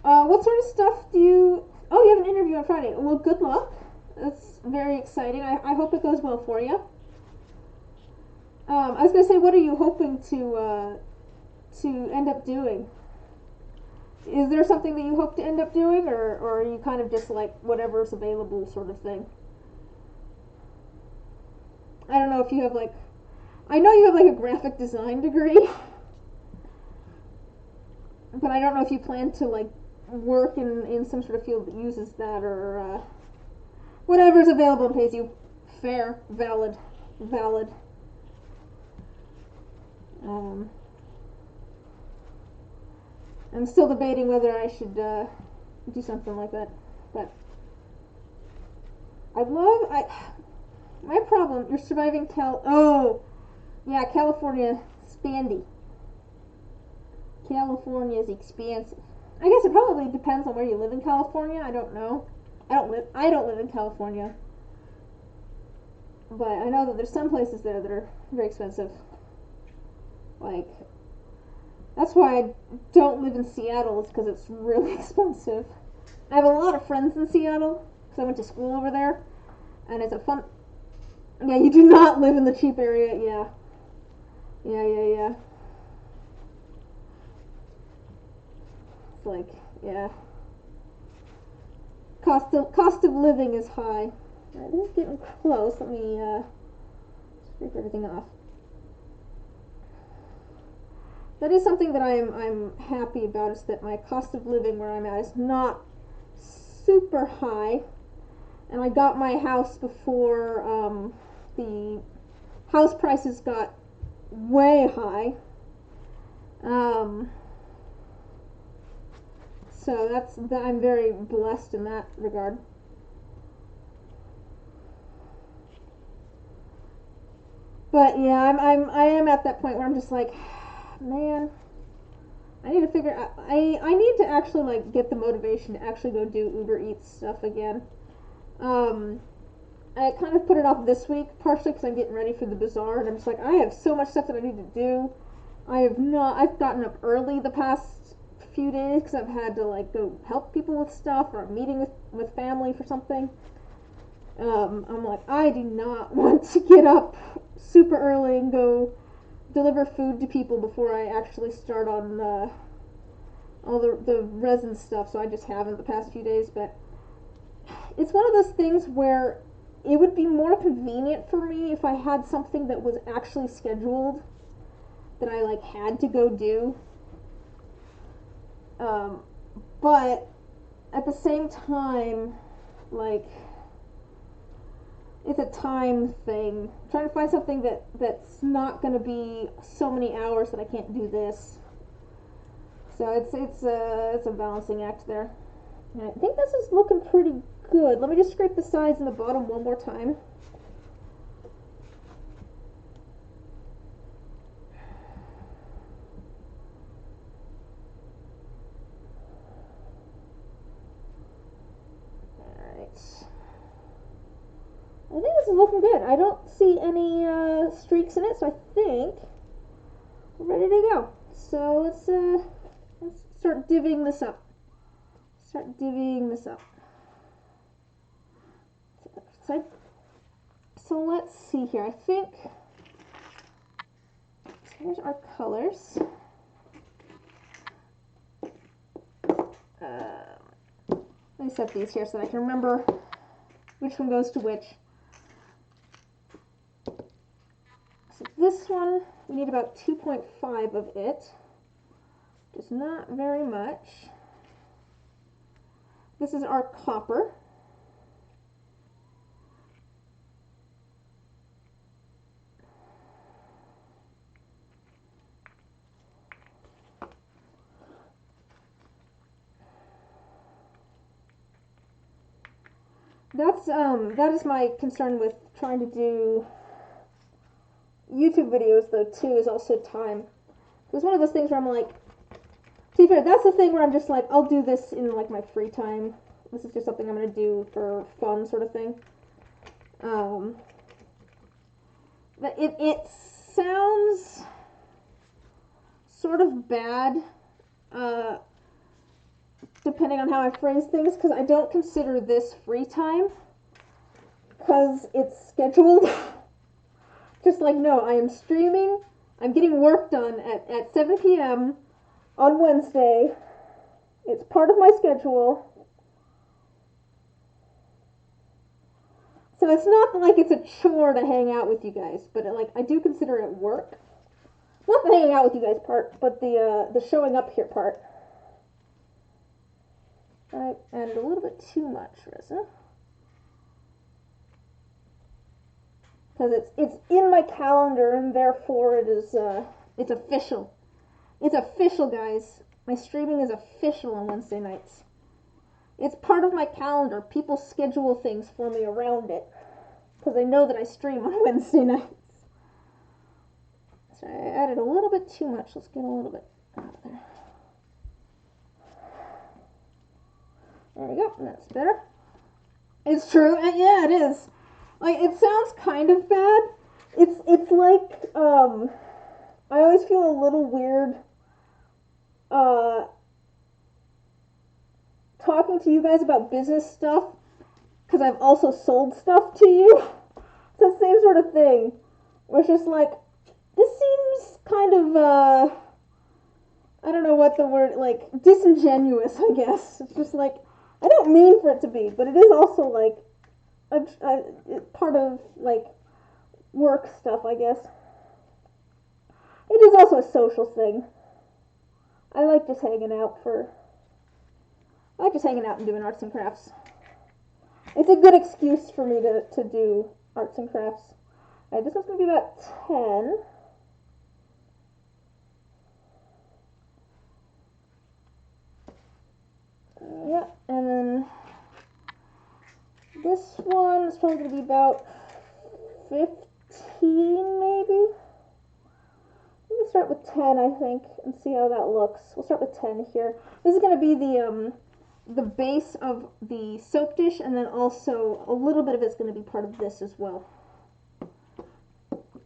What sort of stuff do you... Oh, you have an interview on Friday. Well, good luck. That's very exciting. I hope it goes well for you. I was going to say, what are you hoping to end up doing? Is there something that you hope to end up doing, or are you kind of just like whatever's available sort of thing? I don't know if you have like... I know you have like a graphic design degree, but I don't know if you plan to like work in some sort of field that uses that, or whatever's available and pays you. Fair, valid. I'm still debating whether I should do something like that, but My problem, you're surviving oh, yeah, California, spandy. California is expansive. I guess it probably depends on where you live in California. I don't know. I don't live in California. But I know that there's some places there that are very expensive. Like, that's why I don't live in Seattle, is because it's really expensive. I have a lot of friends in Seattle, because I went to school over there, and it's a fun... Yeah, you do not live in the cheap area, yeah. Yeah. It's like, yeah. Cost of living is high. Alright, this is getting close. Let me scrape everything off. That is something that I'm happy about, is that my cost of living where I'm at is not super high. And I got my house before the house prices got way high. So I'm very blessed in that regard. But yeah, I am at that point where I'm just like, man, I need to figure out, I need to actually like get the motivation to actually go do Uber Eats stuff again. I kind of put it off this week, partially because I'm getting ready for the bazaar, and I'm just like, I have so much stuff that I need to do. I've gotten up early the past few days because I've had to like go help people with stuff, or I'm meeting with family for something. I'm like, I do not want to get up super early and go deliver food to people before I actually start on all the resin stuff, so I just haven't the past few days. But it's one of those things where it would be more convenient for me if I had something that was actually scheduled that I like had to go do. But at the same time, like, it's a time thing. I'm trying to find something that's not going to be so many hours that I can't do this. So it's a balancing act there. And I think this is looking pretty good. Let me just scrape the sides and the bottom one more time. Alright. I think this is looking good. I don't see any streaks in it, so I think we're ready to go. So let's start divvying this up. So let's see here. I think so here's our colors. Let me set these here so that I can remember which one goes to which. So this one, we need about 2.5 of it. Just not very much. This is our copper. That is my concern with trying to do YouTube videos, though, too, is also time. It's one of those things where I'm like, to be fair, that's the thing where I'm just like, I'll do this in like my free time. This is just something I'm going to do for fun, sort of thing. But it sounds sort of bad, depending on how I phrase things, because I don't consider this free time, because it's scheduled. Just like, no, I am streaming, I'm getting work done at 7 p.m. on Wednesday. It's part of my schedule. So it's not like it's a chore to hang out with you guys, but like, I do consider it work. Not the hanging out with you guys part, but the showing up here part. I added a little bit too much resin, because it's in my calendar, and therefore it is it's official. It's official, guys. My streaming is official on Wednesday nights. It's part of my calendar. People schedule things for me around it because they know that I stream on Wednesday nights. So I added a little bit too much. Let's get a little bit out of there. There we go. That's better. It's true. Yeah, it is. Like, it sounds kind of bad. It's like, I always feel a little weird, talking to you guys about business stuff, because I've also sold stuff to you. It's the same sort of thing, where it's just like, this seems kind of, I don't know what the word, like, disingenuous, I guess. It's just like, I don't mean for it to be, but it is also, like, part of, like, work stuff, I guess. It is also a social thing. I like just hanging out and doing arts and crafts. It's a good excuse for me to do arts and crafts. Alright, this one's going to be about 10. Yeah, and then this one is probably going to be about 15, maybe? Let me start with 10, I think, and see how that looks. We'll start with 10 here. This is going to be the base of the soap dish, and then also a little bit of it's going to be part of this as well.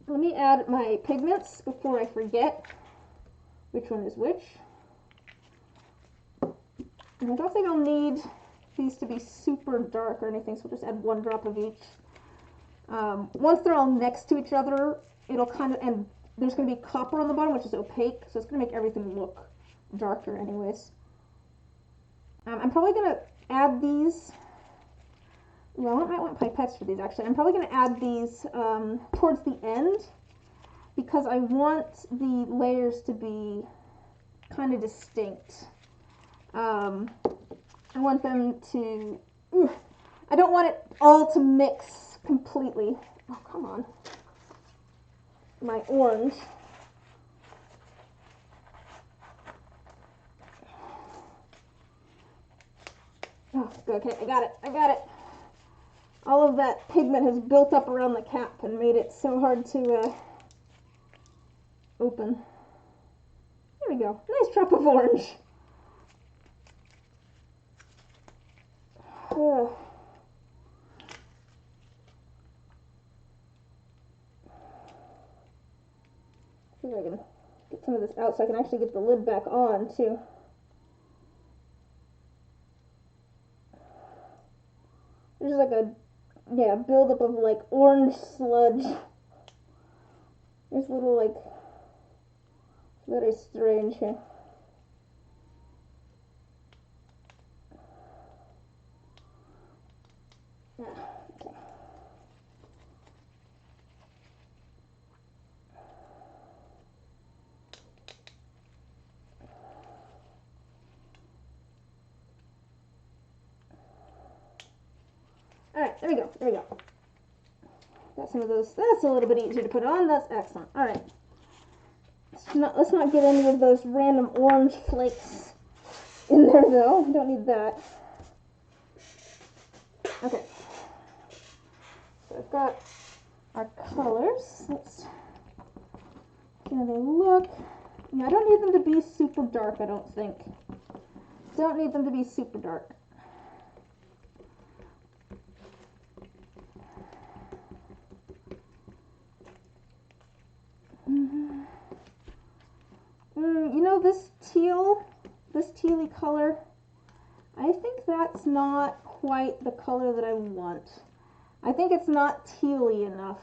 Let me add my pigments before I forget which one is which. And I don't think I'll need these to be super dark or anything, so we'll just add 1 drop of each. Once they're all next to each other, it'll kind of, and there's going to be copper on the bottom, which is opaque, so it's going to make everything look darker anyways. I'm probably going to add these, well, I might want pipettes for these actually. I'm probably going to add these towards the end, because I want the layers to be kind of distinct. I want them to, I don't want it all to mix completely. Oh, come on. My orange. Oh, okay, I got it. All of that pigment has built up around the cap and made it so hard to open. There we go. Nice drop of orange. See if I can get some of this out so I can actually get the lid back on too. There's like a, yeah, buildup of like orange sludge. There's a little like, very strange here. Okay. Alright, there we go. Got some of those. That's a little bit easier to put on. That's excellent. Alright. Let's not get any of those random orange flakes in there though. We don't need that. Okay. So I've got our colors. Let's see how they look. Yeah, I don't need them to be super dark, I don't think. Don't need them to be super dark. You know, this tealy color, I think that's not quite the color that I want. I think it's not tealy enough.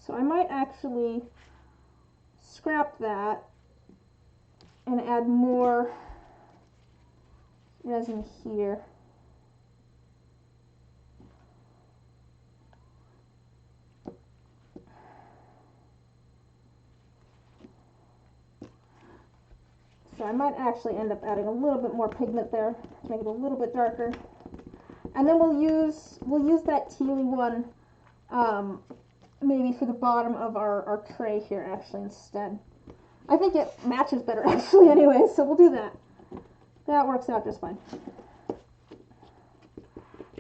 So I might actually scrap that and add more resin here. So I might actually end up adding a little bit more pigment there to make it a little bit darker. And then we'll use that tealy one maybe for the bottom of our tray here actually instead. I think it matches better actually anyway, so we'll do that. That works out just fine.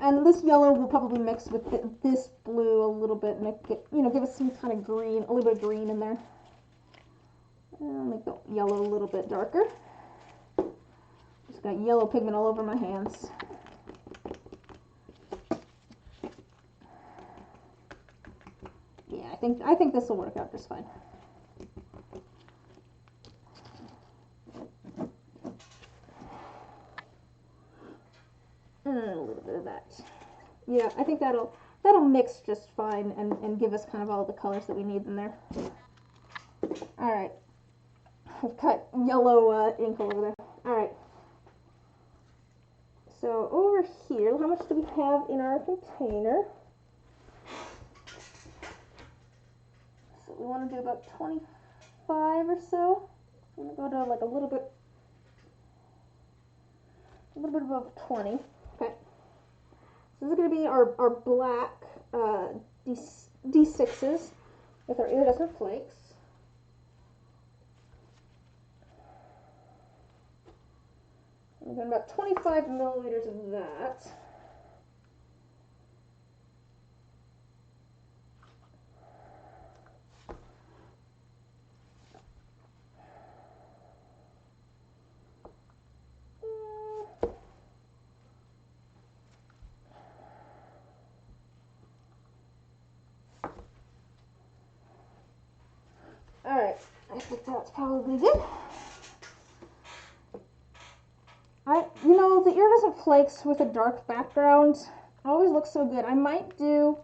And this yellow will probably mix with this blue a little bit, make it, you know, give us some kind of green, a little bit of green in there. And I'll make the yellow a little bit darker. Just got yellow pigment all over my hands. Yeah, I think this will work out just fine. And a little bit of that. Yeah, I think that'll mix just fine and give us kind of all the colors that we need in there. All right, I've got yellow ink all over there. All right. So over here, how much do we have in our container? So we want to do about 25 or so. I'm going to go to like a little bit above 20. Okay. So this is going to be our black D6s with our iridescent flakes. We're doing about 25 milliliters of that. Alright, I think that's probably good. You know, the iridescent flakes with a dark background always look so good. I might do,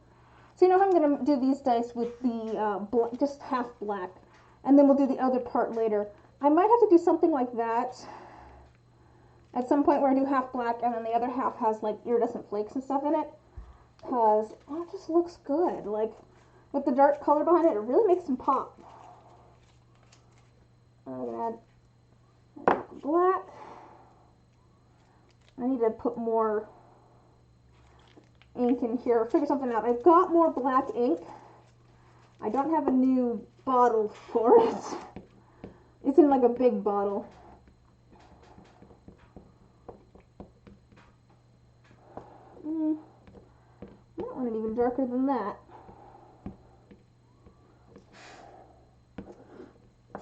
so you know how I'm going to do these dice with the just half black, and then we'll do the other part later. I might have to do something like that at some point where I do half black and then the other half has like iridescent flakes and stuff in it, because it just looks good. Like with the dark color behind it, it really makes them pop. I'm going to add black. I need to put more ink in here, figure something out. I've got more black ink. I don't have a new bottle for it. It's in like a big bottle. That one even darker than that.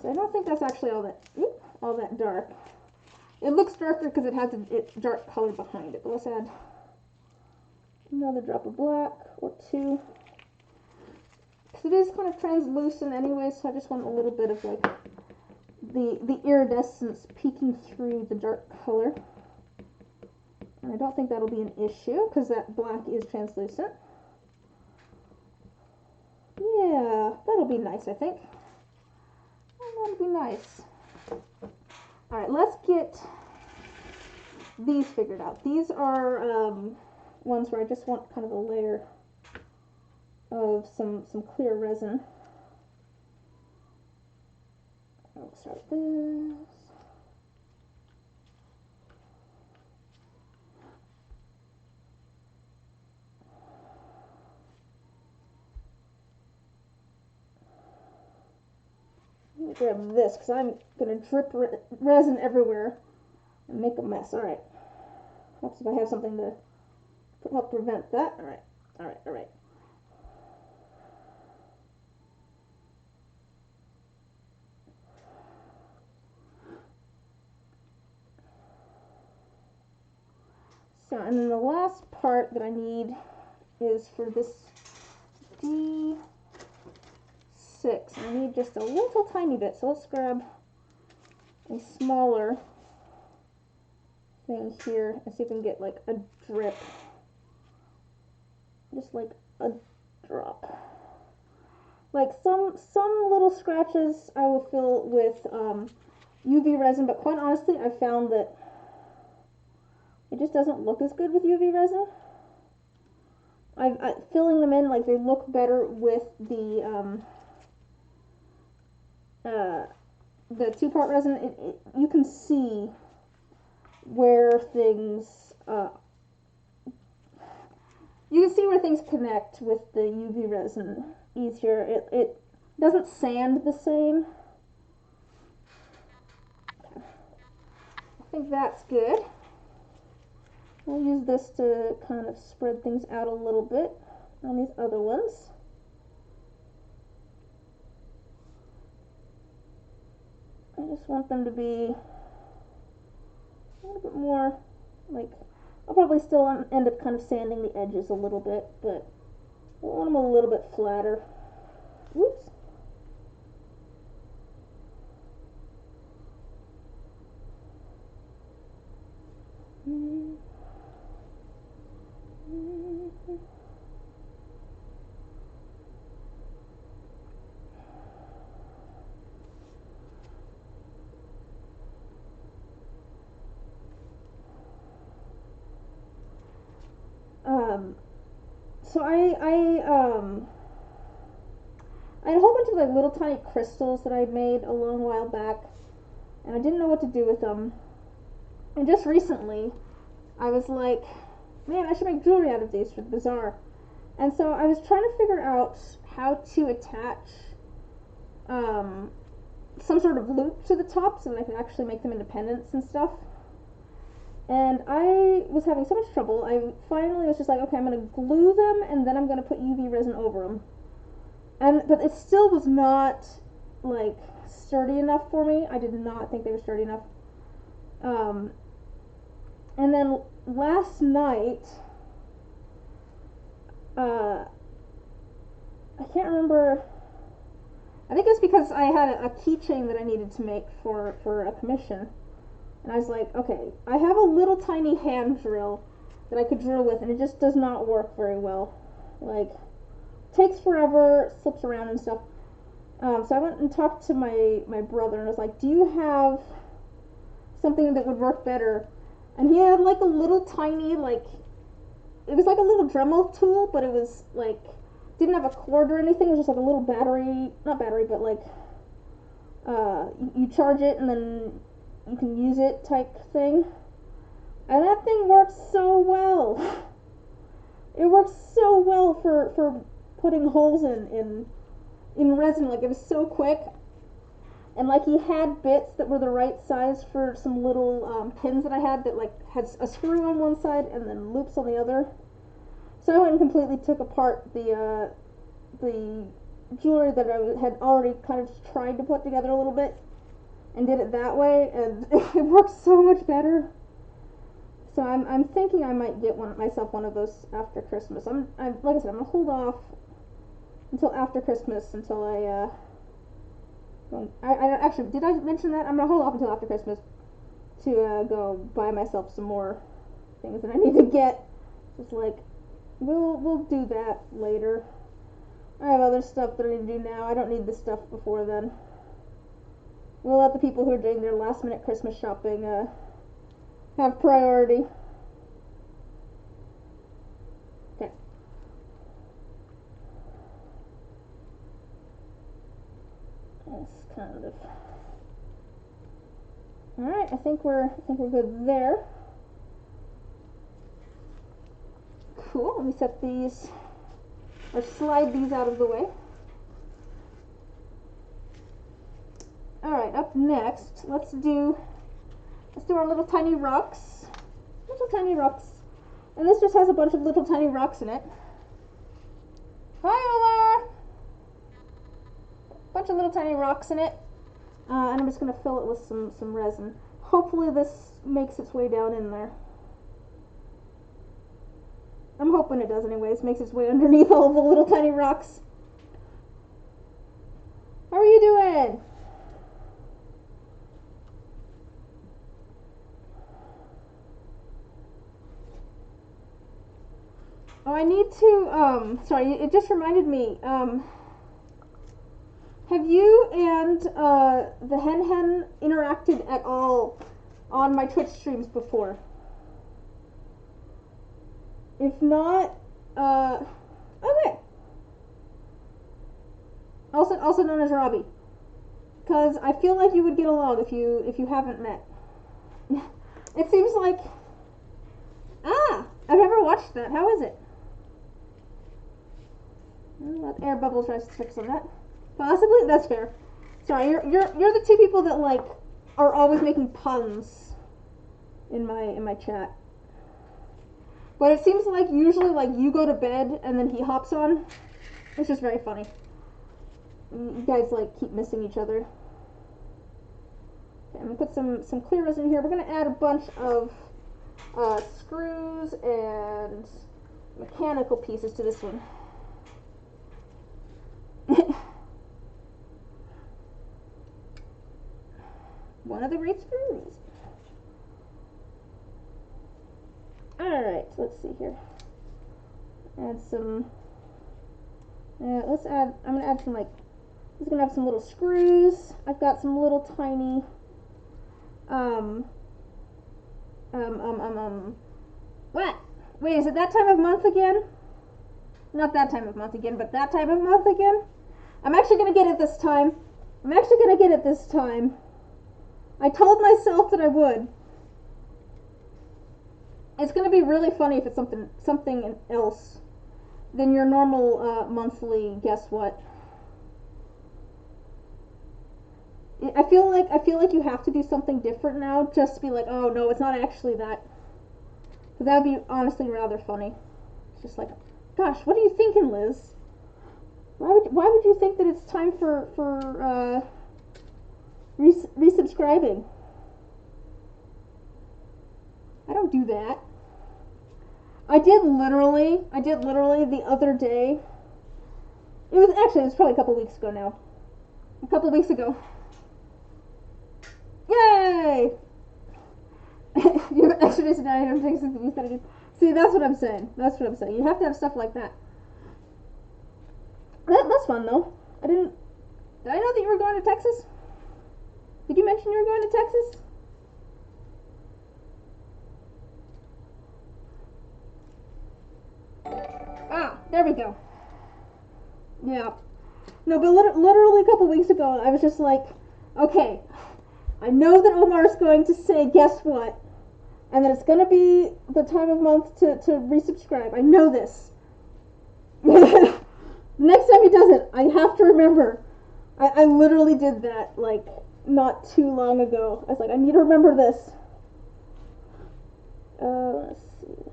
So I don't think that's actually all that dark. It looks darker because it has its dark color behind it. But let's add another drop of black or two. Because it is kind of translucent anyway, so I just want a little bit of like the iridescence peeking through the dark color. And I don't think that'll be an issue because that black is translucent. Yeah, that'll be nice, I think. That'll be nice. Alright, let's get these figured out. These are ones where I just want kind of a layer of some clear resin. I'll start with this. Let me grab this because I'm going to drip resin everywhere and make a mess. Alright. Perhaps if I have something to help prevent that. Alright. Alright. Alright. So, and then the last part that I need is for this D6. I need just a little tiny bit. So let's grab a smaller thing here and see if we can get like a drip. Just like a drop. Like some little scratches I will fill with UV resin, but quite honestly I found that it just doesn't look as good with UV resin. I filling them in, like they look better with the two-part resin. You can see where things connect with the UV resin easier. It doesn't sand the same. I think that's good. I'll use this to kind of spread things out a little bit on these other ones. I just want them to be a little bit more, like, I'll probably still end up kind of sanding the edges a little bit, but I want them a little bit flatter. Whoops. So I had a whole bunch of like little tiny crystals that I made a long while back, and I didn't know what to do with them. And just recently, I was like, man, I should make jewelry out of these for the bazaar. And so I was trying to figure out how to attach some sort of loop to the top so that I could actually make them independents and stuff. And I was having so much trouble, I finally was just like, okay, I'm going to glue them and then I'm going to put UV resin over them. But it still was not, like, sturdy enough for me. I did not think they were sturdy enough. And then last night, I can't remember, I think it was because I had a keychain that I needed to make for a commission. And I was like, okay, I have a little tiny hand drill that I could drill with, and it just does not work very well. Like, takes forever, slips around and stuff. So I went and talked to my brother, and I was like, do you have something that would work better? And he had like a little tiny, like, it was like a little Dremel tool, but it was like, didn't have a cord or anything. It was just like a little battery, not battery, but like, you charge it and then you can use it type thing. And that thing works so well. It works so well for putting holes in resin. Like, it was so quick. And like, he had bits that were the right size for some little pins that I had that like had a screw on one side and then loops on the other. So I went and completely took apart the jewelry that I had already kind of tried to put together a little bit and did it that way, and it works so much better. So I'm thinking I might get myself one of those after Christmas. I'm like I said, I'm gonna hold off until after Christmas until I actually, did I mention that? I'm gonna hold off until after Christmas to go buy myself some more things that I need to get. Just like, we'll do that later. I have other stuff that I need to do now. I don't need this stuff before then. We'll let the people who are doing their last minute Christmas shopping have priority. Okay. That's kind of. Alright, I think we're good there. Cool. Let me set these, or slide these out of the way. Alright, up next, let's do our little tiny rocks. Little tiny rocks. And this just has a bunch of little tiny rocks in it. Hi, Omar! Bunch of little tiny rocks in it. And I'm just going to fill it with some resin. Hopefully this makes its way down in there. I'm hoping it does anyways. Makes its way underneath all the little tiny rocks. How are you doing? Oh, I need to, sorry, it just reminded me, have you and the Hen interacted at all on my Twitch streams before? If not, okay. Also known as Robbie, because I feel like you would get along if you haven't met. It seems like, I've never watched that. How is it? Let Air Bubble tries to fix on that. Possibly, that's fair. Sorry, you're the two people that are always making puns in my chat. But it seems like usually like you go to bed and then he hops on. It's just very funny. You guys like keep missing each other. Okay, I'm gonna put some clear resin here. We're gonna add a bunch of screws and mechanical pieces to this one. One of the great screws. Alright, let's see here. Add some. I'm gonna add some like. This is gonna have some little screws. I've got some little tiny. What? Wait, is it that time of month again? Not that time of month again, but that time of month again? I'm actually gonna get it this time. I told myself that I would. It's gonna be really funny if it's something else than your normal monthly guess what. I feel like you have to do something different now just to be like, oh no, it's not actually that. Because that would be honestly rather funny. It's just like, gosh, what are you thinking, Liz? Why would you think that it's time for resubscribing? I don't do that. I did literally the other day. It was probably a couple weeks ago now. A couple weeks ago. Yay! You have extra days tonight. I'm taking some things that I do. See, that's what I'm saying. You have to have stuff like that. That's fun though. Did I know that you were going to Texas? Did you mention you were going to Texas? Ah, there we go. Yeah. No, but literally a couple weeks ago, I was just like, okay, I know that Omar's going to say, guess what? And that it's going to be the time of month to resubscribe. I know this. Next time he does it, I have to remember. I literally did that, like, not too long ago. I was like, I need to remember this. Let's see.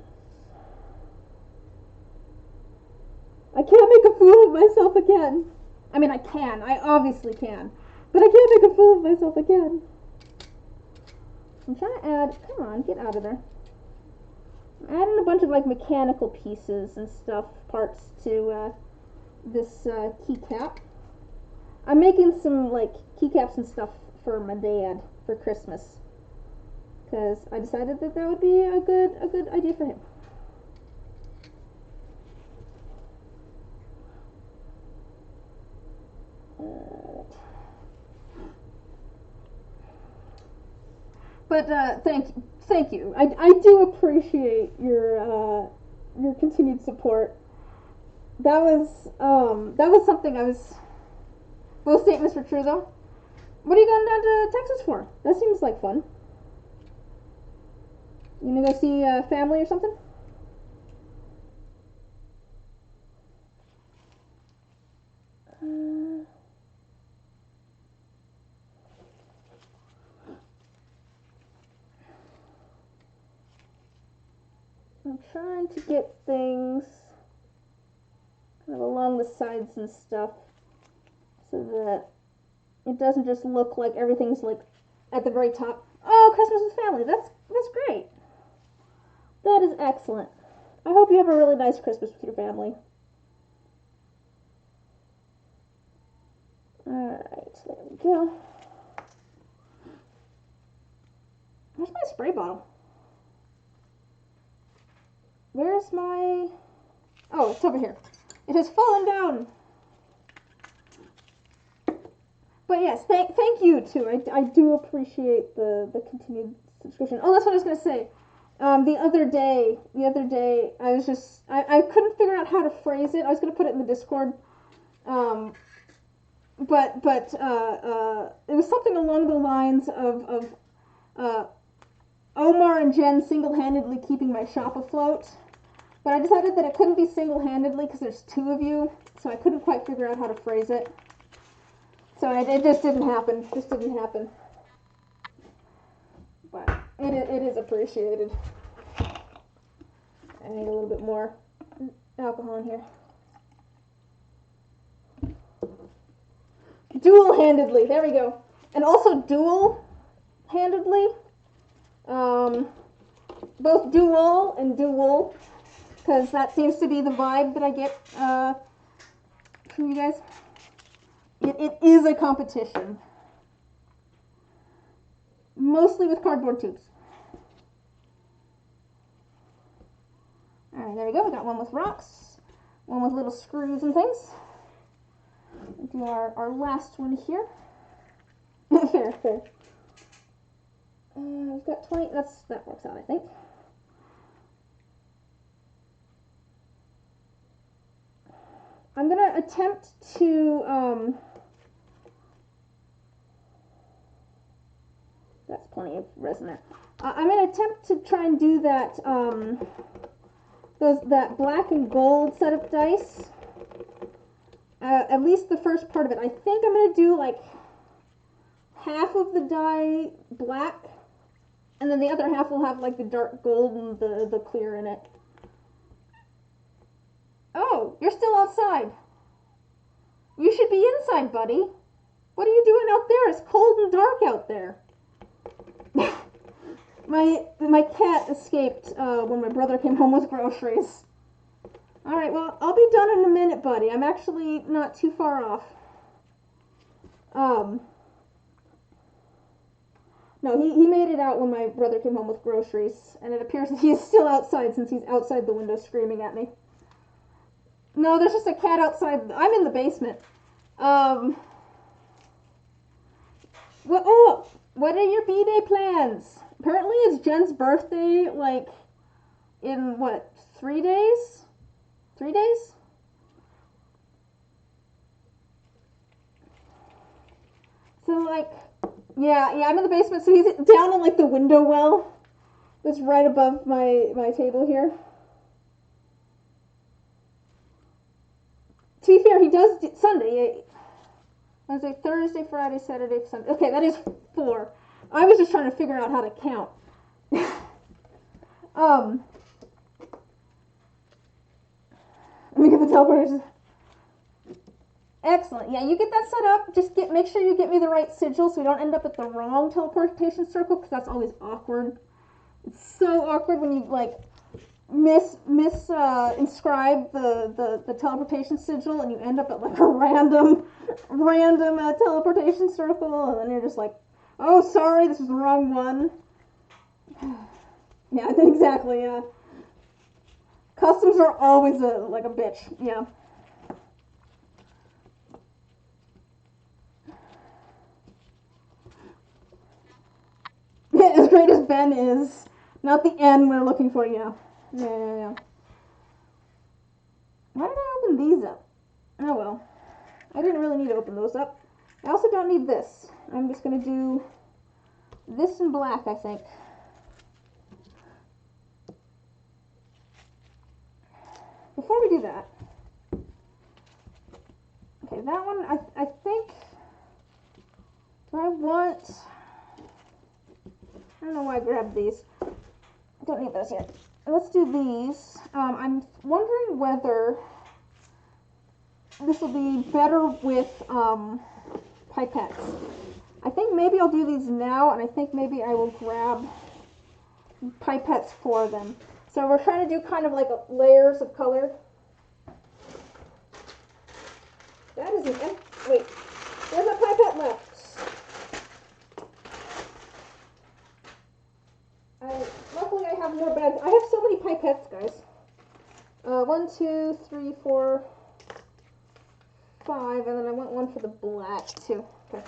I can't make a fool of myself again. I mean, I can. I obviously can. But I can't make a fool of myself again. I'm trying to add... Come on, get out of there. I'm adding a bunch of, like, mechanical pieces and stuff, parts to this keycap. I'm making some, like, keycaps and stuff for my dad for Christmas. Because I decided that would be a good idea for him. But thank you. I do appreciate your continued support. That was something I was. Both statements were true though. What are you going down to Texas for? That seems like fun. You gonna go see family or something? I'm trying to get things kind of along the sides and stuff so that it doesn't just look like everything's like at the very top. Oh, Christmas with family. That's great. That is excellent. I hope you have a really nice Christmas with your family. Alright, there we go. Where's my spray bottle? Where's my... Oh, it's over here. It has fallen down. But yes, thank you too. I do appreciate the continued subscription. Oh, that's what I was going to say. The other day, I was just... I couldn't figure out how to phrase it. I was going to put it in the Discord. But it was something along the lines of Omar and Jen single-handedly keeping my shop afloat. But I decided that it couldn't be single-handedly because there's two of you, so I couldn't quite figure out how to phrase it. So it just didn't happen. But it is appreciated. I need a little bit more alcohol in here. Dual-handedly, there we go. And also dual-handedly, both dual and dual, because that seems to be the vibe that I get from you guys. It is a competition. Mostly with cardboard tubes. Alright, there we go. We got one with rocks, one with little screws and things. We'll do our last one here. Fair, fair. We've got 20, that works out, I think. I'm going to attempt to, that's plenty of resin there. I'm going to attempt to try and do that, that black and gold set of dice. At least the first part of it. I think I'm going to do like half of the die black, and then the other half will have like the dark gold and the clear in it. Oh, you're still outside. You should be inside, buddy. What are you doing out there? It's cold and dark out there. My cat escaped when my brother came home with groceries. Alright, well, I'll be done in a minute, buddy. I'm actually not too far off. No, he made it out when my brother came home with groceries, and it appears that he is still outside since he's outside the window screaming at me. No, there's just a cat outside. I'm in the basement. What are your B-Day plans? Apparently it's Jen's birthday, like, in, what, 3 days? 3 days? So, like, yeah, I'm in the basement, so he's down in, like, the window well that's right above my table here. To be fair, he does Sunday. Wednesday, Thursday, Friday, Saturday, Sunday. Okay, that is 4. I was just trying to figure out how to count. Let me get the teleporters. Excellent. Yeah, you get that set up. Just make sure you get me the right sigil so we don't end up at the wrong teleportation circle, because that's always awkward. It's so awkward when you like inscribe the teleportation sigil and you end up at like a random teleportation circle, and then you're just like, oh, sorry, this is the wrong one. Yeah, exactly. Yeah. Customs are always like a bitch. Yeah. As great as Ben is, not the N we're looking for. Yeah. Yeah. Why did I open these up? Oh well. I didn't really need to open those up. I also don't need this. I'm just going to do this in black, I think. Before we do that, okay, that one, I think, I don't know why I grabbed these. I don't need those yet. Let's do these. I'm wondering whether this will be better with pipettes. I think maybe I'll do these now, and I think maybe I will grab pipettes for them. So we're trying to do kind of like layers of color. That is an wait, there's a pipette left. Luckily I have more bags. I have so many pipettes, guys. 1, 2, 3, 4, 5, and then I want one for the black too. Okay.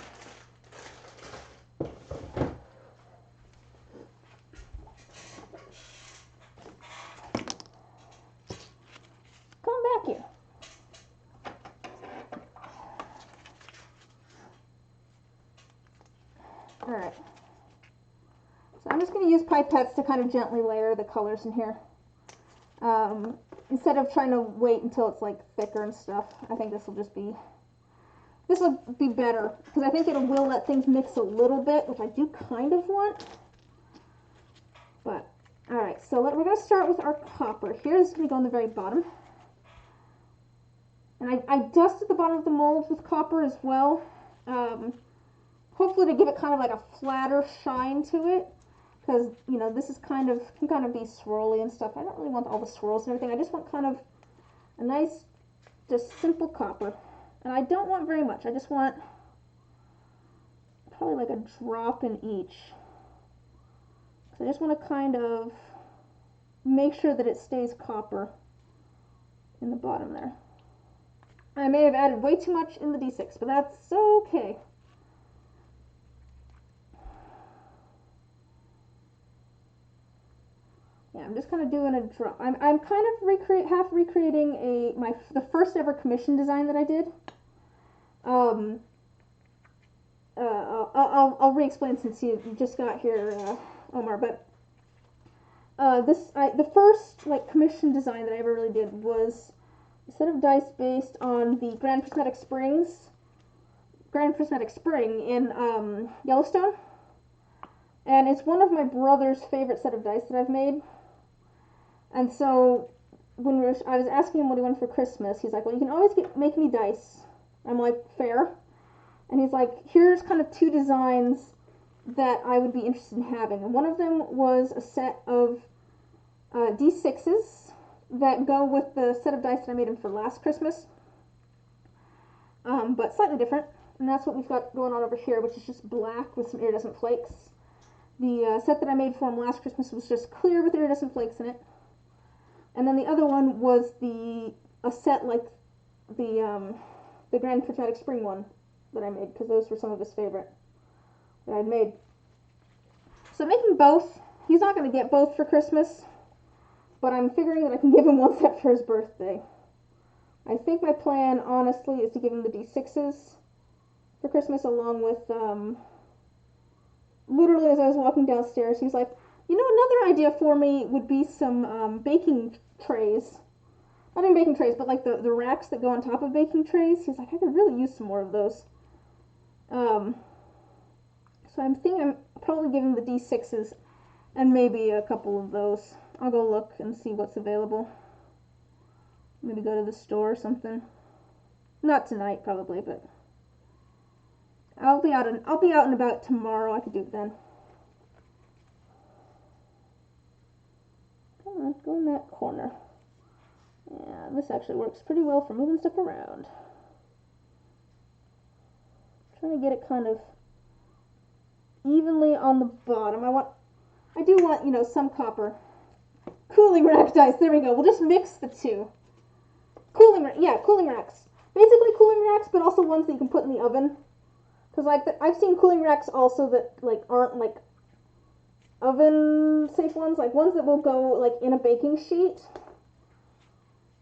Come back here. Alright. So I'm just going to use pipettes to kind of gently layer the colors in here. Instead of trying to wait until it's like thicker and stuff, I think this will be better, because I think it will let things mix a little bit, which I do kind of want. But Alright, so we're going to start with our copper here. This is going to go on the very bottom. And I dusted the bottom of the mold with copper as well. Hopefully to give it kind of like a flatter shine to it. Because, you know, this is can kind of be swirly and stuff. I don't really want all the swirls and everything. I just want kind of a nice, just simple copper. And I don't want very much. I just want probably like a drop in each. So I just want to kind of make sure that it stays copper in the bottom there. I may have added way too much in the D6, but that's okay. Yeah, I'm just kind of doing a drop. I'm kind of half recreating the first ever commission design that I did. I'll re-explain since you just got here, Omar. But the first like commission design that I ever really did was a set of dice based on the Grand Prismatic Spring in Yellowstone, and it's one of my brother's favorite set of dice that I've made. And so when I was asking him what he wanted for Christmas, he's like, "Well, you can always make me dice." I'm like, "Fair." And he's like, "Here's kind of two designs that I would be interested in having." And one of them was a set of D6s that go with the set of dice that I made him for last Christmas, but slightly different. And that's what we've got going on over here, which is just black with some iridescent flakes. The set that I made for him last Christmas was just clear with iridescent flakes in it. And then the other one was a set like the Grand Prismatic Spring one that I made, because those were some of his favorite that I'd made. So making both, he's not going to get both for Christmas, but I'm figuring that I can give him one set for his birthday. I think my plan, honestly, is to give him the D6s for Christmas, along with, literally as I was walking downstairs, he's like, "You know, another idea for me would be some baking trays." Not even baking trays, but like the racks that go on top of baking trays. He's like, "I could really use some more of those." So I'm thinking I'm probably giving the D6s and maybe a couple of those. I'll go look and see what's available. Maybe go to the store or something. Not tonight, probably, but I'll be out and about tomorrow. I could do it then. Come on, go in that corner. Yeah, this actually works pretty well for moving stuff around. Trying to get it kind of evenly on the bottom. I do want, you know, some copper. Cooling rack dice, there we go. We'll just mix the two. Cooling racks. Basically cooling racks, but also ones that you can put in the oven. Because like I've seen cooling racks also that like aren't like oven safe ones, like ones that will go like in a baking sheet.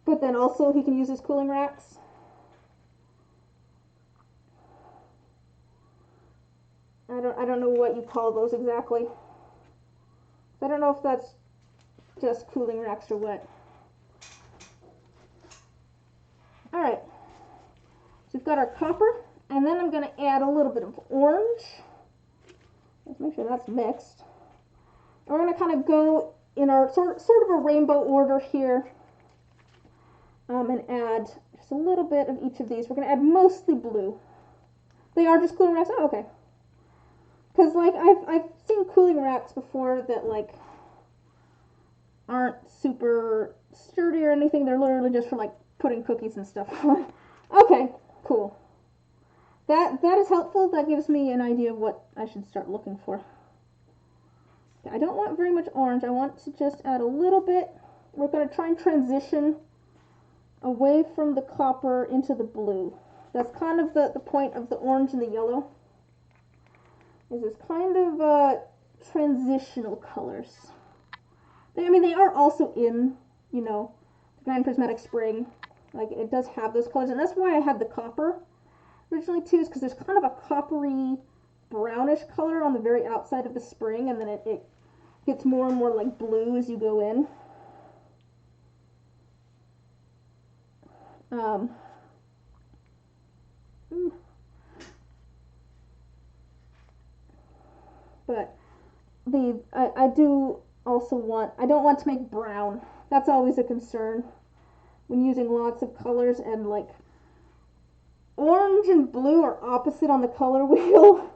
But then also he can use as cooling racks. I don't know what you call those exactly. I don't know if that's just cooling racks or what. Alright, so we've got our copper, and then I'm going to add a little bit of orange. Let's make sure that's mixed. And we're going to kind of go in our sort of a rainbow order here, and add just a little bit of each of these. We're going to add mostly blue. They are just cooling racks? Oh, okay. Because like I've seen cooling racks before that like aren't super sturdy or anything. They're literally just for like putting cookies and stuff on. Okay, cool. That is helpful. That gives me an idea of what I should start looking for. I don't want very much orange. I want to just add a little bit. We're going to try and transition away from the copper into the blue. That's kind of the point of the orange and the yellow. Is this kind of transitional colors. I mean, they are also in, you know, the Grand Prismatic Spring. Like, it does have those colors, and that's why I had the copper originally, too, is because there's kind of a coppery, brownish color on the very outside of the spring, and then it gets more and more, like, blue as you go in. But I do I don't want to make brown. That's always a concern when using lots of colors, and like orange and blue are opposite on the color wheel.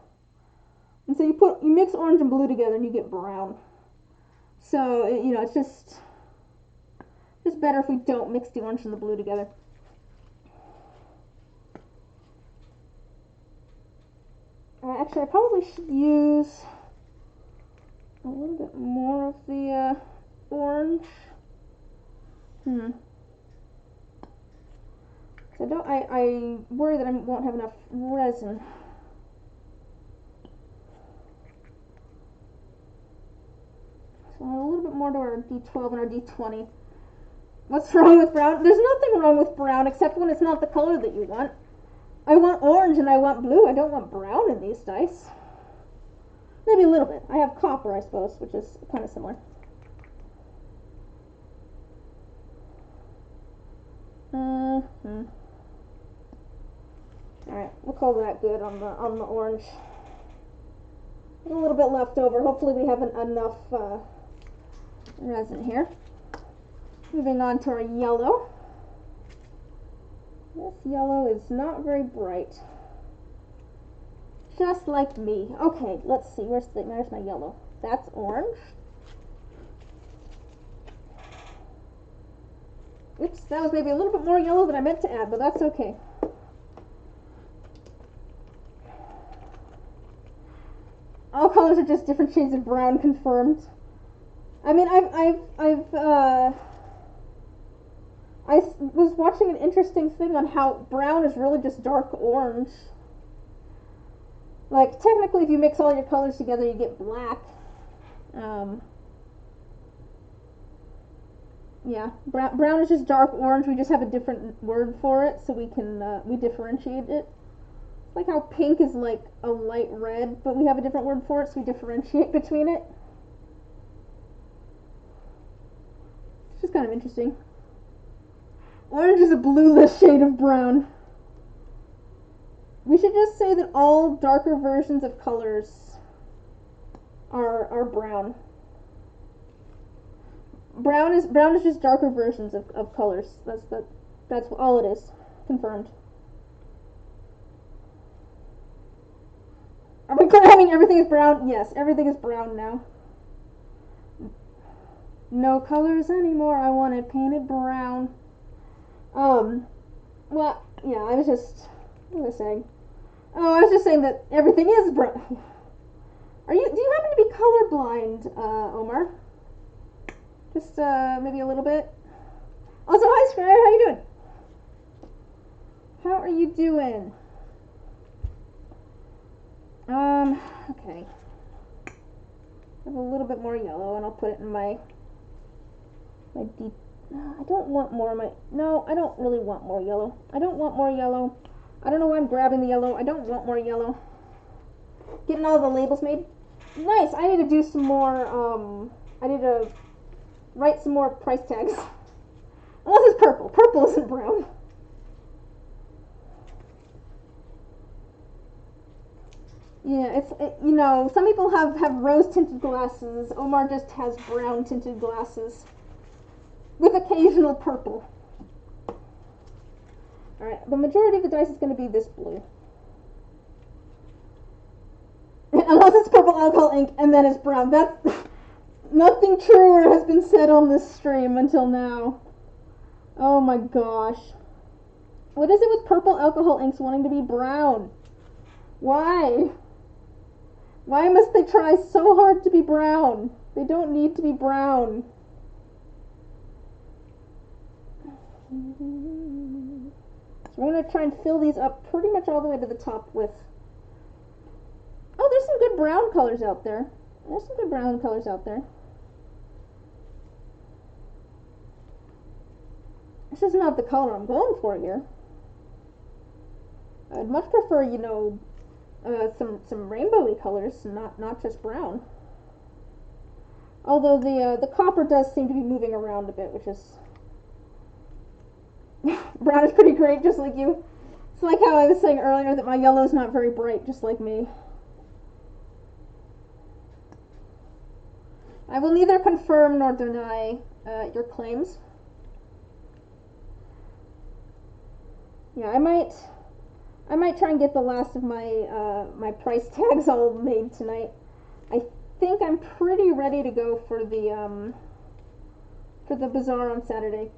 And so you mix orange and blue together and you get brown. So, it's just better if we don't mix the orange and the blue together. Actually, I probably should use a little bit more of the orange. I worry that I won't have enough resin. So a little bit more to our D12 and our D20. What's wrong with brown? There's nothing wrong with brown except when it's not the color that you want. I want orange and I want blue. I don't want brown in these dice. Maybe a little bit. I have copper, I suppose, which is kind of similar. Alright, we'll call that good on the orange. There's a little bit left over. Hopefully we have enough resin here. Moving on to our yellow. This yellow is not very bright. Just like me. Okay, let's see. Where's my yellow? That's orange. Oops, that was maybe a little bit more yellow than I meant to add, but that's okay. All colors are just different shades of brown, confirmed. I mean, I was watching an interesting thing on how brown is really just dark orange. Like, technically, if you mix all your colors together, you get black. Yeah, brown is just dark orange. We just have a different word for it, so we can we differentiate it. Like how pink is like a light red, but we have a different word for it, so we differentiate between it. It's just kind of interesting. Orange is a blueless shade of brown. We should just say that all darker versions of colors are brown. Brown is just darker versions of colors. That's all it is. Confirmed. Are we claiming everything is brown? Yes, everything is brown now. No colors anymore. I want it painted brown. Well, yeah, what was I saying? Oh, I was just saying that everything is brown. Do you happen to be colorblind, Omar? Just, maybe a little bit? Also, hi, Square, how you doing? How are you doing? Okay. I have a little bit more yellow, and I'll put it in my D. I don't want more of my. No, I don't really want more yellow. I don't want more yellow. I don't know why I'm grabbing the yellow. I don't want more yellow. Getting all the labels made. Nice. I need to do some more. I need to write some more price tags. Unless it's purple. Purple isn't brown. Yeah, some people have rose tinted glasses. Omar just has brown tinted glasses with occasional purple. Alright, the majority of the dice is going to be this blue. Unless it's purple alcohol ink and then it's brown. That's nothing truer has been said on this stream until now. Oh my gosh. What is it with purple alcohol inks wanting to be brown? Why? Why must they try so hard to be brown? They don't need to be brown. So we're going to try and fill these up pretty much all the way to the top with... Oh, there's some good brown colors out there. There's some good brown colors out there. This is not the color I'm going for here. I'd much prefer, some rainbowy colors, not just brown. Although the copper does seem to be moving around a bit, which is... Brown is pretty great, just like you. It's like how I was saying earlier that my yellow's not very bright, just like me. I will neither confirm nor deny your claims. Yeah, I might try and get the last of my my price tags all made tonight. I think I'm pretty ready to go for the bazaar on Saturday.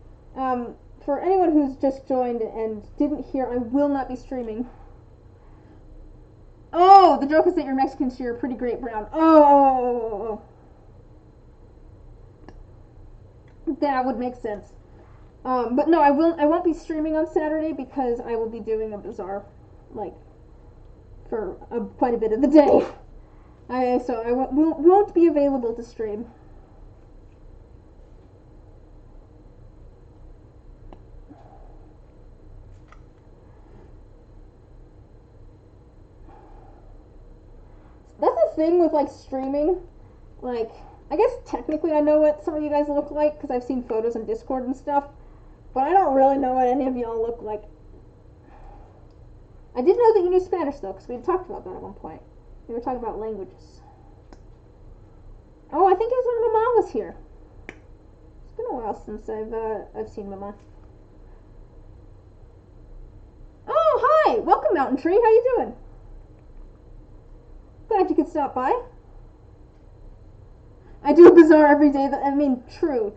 For anyone who's just joined and didn't hear, I will not be streaming. Oh, the joke is that you're Mexican, so you're a pretty great brown. Oh. That would make sense. But no, I won't be streaming on Saturday because I will be doing a bazaar, like, for quite a bit of the day. So I won't be available to stream. That's the thing with, like, streaming. Like, I guess technically I know what some of you guys look like because I've seen photos on Discord and stuff, but I don't really know what any of y'all look like. I did know that you knew Spanish, though, because we had talked about that at one point. We were talking about languages. Oh, I think it was when Mama was here. It's been a while since I've seen Mama. Oh, hi! Welcome, Mountain Tree. How you doing? Glad you could stop by. I do a bazaar every day. I mean, true.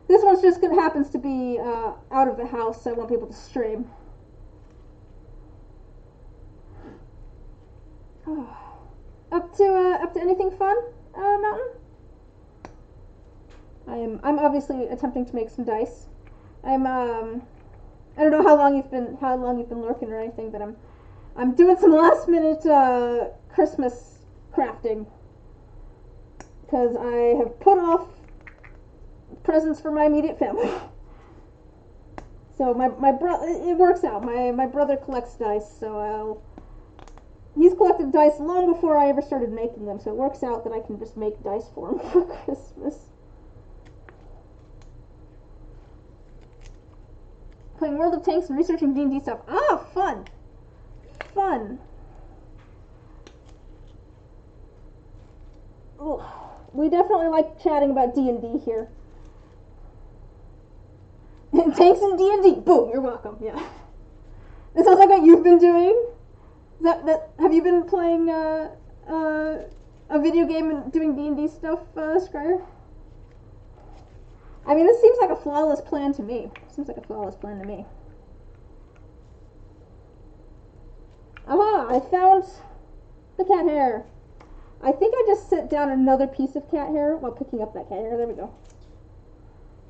This one's just happens to be out of the house, so I want people to stream. Up to anything fun, Mountain? I'm obviously attempting to make some dice. I don't know how long you've been lurking or anything, but I'm doing some last minute Christmas crafting because I have put off presents for my immediate family. So my brother, it works out. My brother collects dice, so he's collected dice long before I ever started making them. So it works out that I can just make dice for him for Christmas. Playing World of Tanks and researching D&D stuff. Ah, fun. Ooh, we definitely like chatting about D&D here. Tanks and D&D. Boom, you're welcome. Yeah. It sounds like what you've been doing. Have you been playing a video game and doing D&D stuff, Scryer? I mean, this seems like a flawless plan to me. Aha! I found the cat hair. I think I just set down another piece of cat hair while picking up that cat hair. There we go.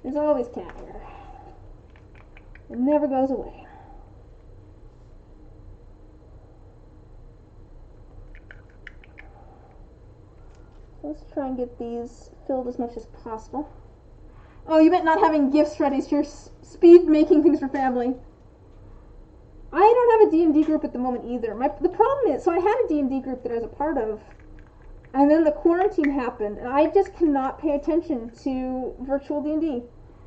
There's always cat hair. It never goes away. Let's try and get these filled as much as possible. Oh, you meant not having gifts ready, so you're speed making things for family. I don't have a D&D group at the moment either. The problem is, so I had a D&D group that I was a part of, and then the quarantine happened, and I just cannot pay attention to virtual D&D.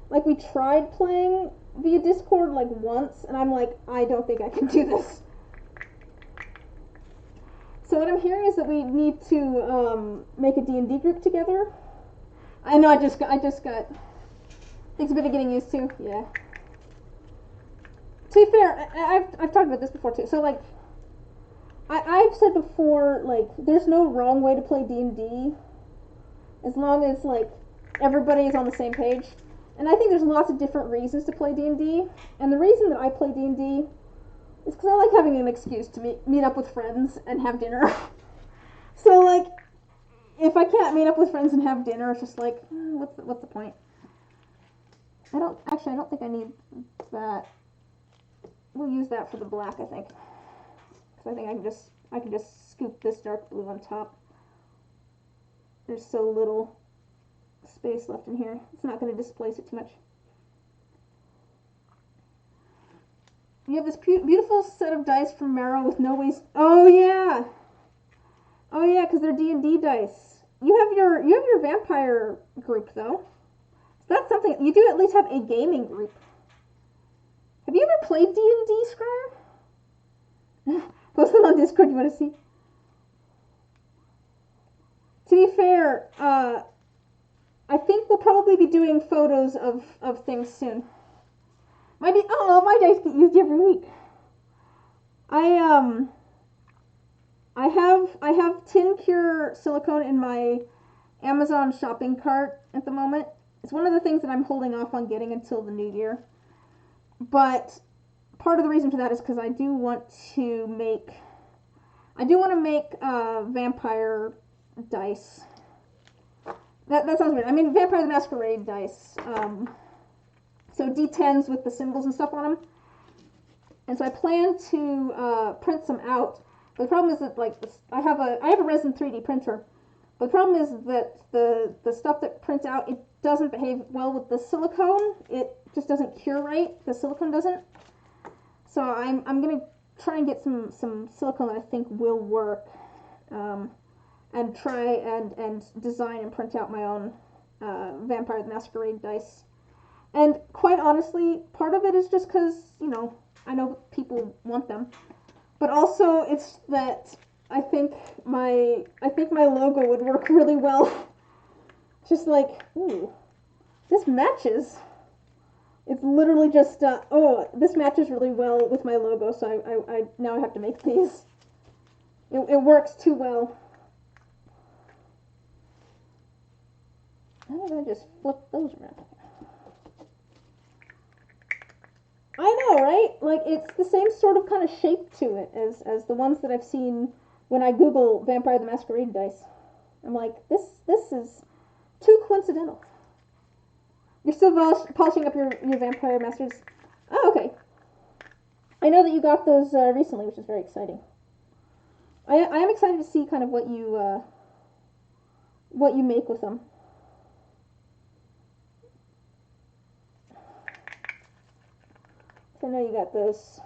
Like, we tried playing via Discord, like, once, and I'm like, I don't think I can do this. So what I'm hearing is that we need to make a D&D group together. I know, I just got takes a bit of getting used to, yeah. To be fair, I've talked about this before too. So like, I've said before, like, there's no wrong way to play D&D, as long as like everybody is on the same page. And I think there's lots of different reasons to play D&D. And the reason that I play D&D is because I like having an excuse to meet up with friends and have dinner. So like, if I can't meet up with friends and have dinner, it's just like, what's the point? I don't think I need that. We'll use that for the black, I think. Because I think I can just scoop this dark blue on top. There's so little space left in here. It's not going to displace it too much. You have this beautiful set of dice from Marrow with no waste. Oh yeah, because they're D&D dice. You have your vampire group though. So that's something you do. At least have a gaming group. Have you ever played D&D, Scryer? Post them on Discord. You want to see? To be fair, I think we'll probably be doing photos of things soon. My dice get used every week. I have tin cure silicone in my Amazon shopping cart at the moment. It's one of the things that I'm holding off on getting until the new year. But part of the reason for that is because I do want to make vampire dice. That sounds weird. I mean, Vampire the Masquerade dice. So D10s with the symbols and stuff on them. And so I plan to print some out. But the problem is that I have a Resin 3D printer. But the problem is that the stuff that prints out, it doesn't behave well with the silicone. It just doesn't cure right. The silicone doesn't. So I'm gonna try and get some silicone that I think will work. And try and design and print out my own Vampire the Masquerade dice. And quite honestly, part of it is just because, I know people want them. But also it's that I think my logo would work really well. Just like, ooh, this matches. It's literally just, this matches really well with my logo, so I now I have to make these. It works too well. How did I just flip those around? I know, right? Like, it's the same sort of kind of shape to it as the ones that I've seen when I Google Vampire the Masquerade dice. I'm like, this is too coincidental. You're still polishing up your Vampire Masters? Oh, okay. I know that you got those recently, which is very exciting. I am excited to see kind of what you make with them. I know you got those.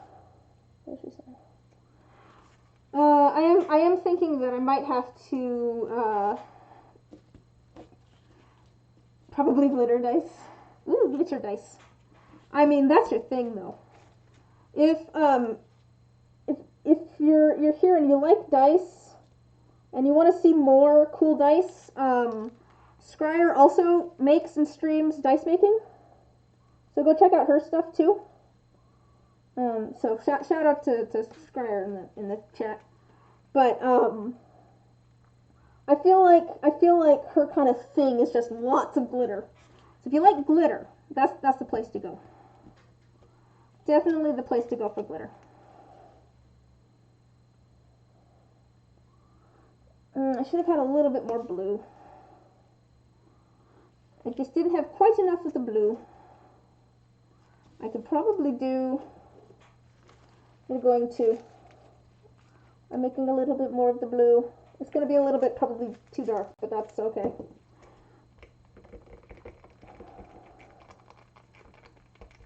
I am thinking that I might have to probably glitter dice. Ooh, glitter dice. I mean, that's your thing, though. If you're here and you like dice and you want to see more cool dice, Scryer also makes and streams dice making. So go check out her stuff too. So shout out to Scryer in the chat. But I feel like her kind of thing is just lots of glitter. So if you like glitter, that's the place to go. Definitely the place to go for glitter. I should have had a little bit more blue. I just didn't have quite enough of the blue. I could probably do... I'm making a little bit more of the blue. It's going to be a little bit probably too dark, but that's okay.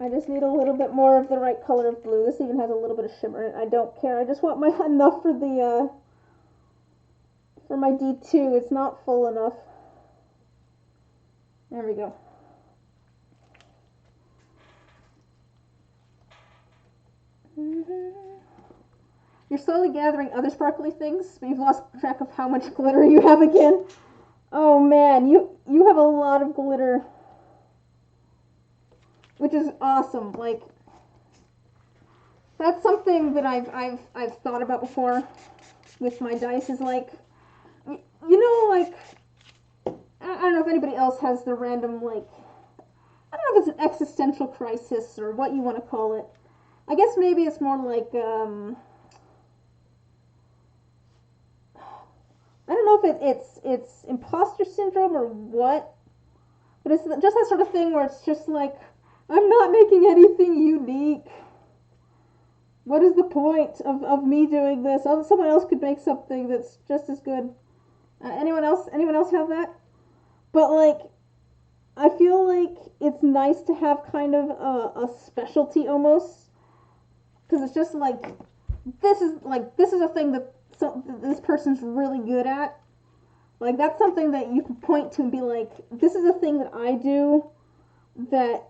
I just need a little bit more of the right color of blue. This even has a little bit of shimmer in it. I don't care. I just want my enough for the for my D2. It's not full enough. There we go. You're slowly gathering other sparkly things, but you've lost track of how much glitter you have again. Oh man, you have a lot of glitter, which is awesome. Like, that's something that I've thought about before with my dice. Is like, like, I don't know if anybody else has the random, like, I don't know if it's an existential crisis or what you want to call it. I guess maybe it's more like, I don't know if it's imposter syndrome or what, but it's just that sort of thing where it's just like, I'm not making anything unique. What is the point of me doing this? Someone else could make something that's just as good. Anyone else have that? But like, I feel like it's nice to have kind of a specialty almost, because it's just like, this is a thing that this person's really good at. Like, that's something that you can point to and be like, this is a thing that I do that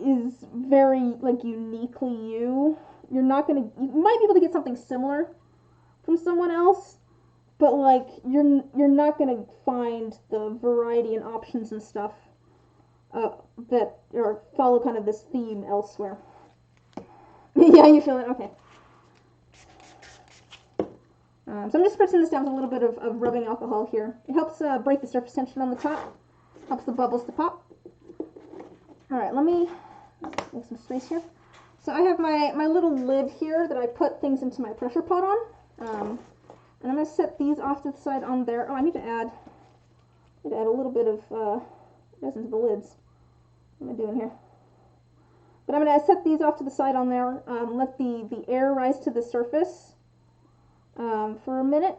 is very, like, uniquely you. You might be able to get something similar from someone else, but like you're not gonna find the variety and options and stuff that or follow kind of this theme elsewhere. Yeah, you feel it? Okay. So I'm just spritzing this down with a little bit of rubbing alcohol here. It helps break the surface tension on the top. Helps the bubbles to pop. Alright, let me make some space here. So I have my little lid here that I put things into my pressure pot on. And I'm going to set these off to the side on there. Oh, I need to add a little bit of resin to the lids. What am I doing here? But I'm going to set these off to the side on there. Let the air rise to the surface for a minute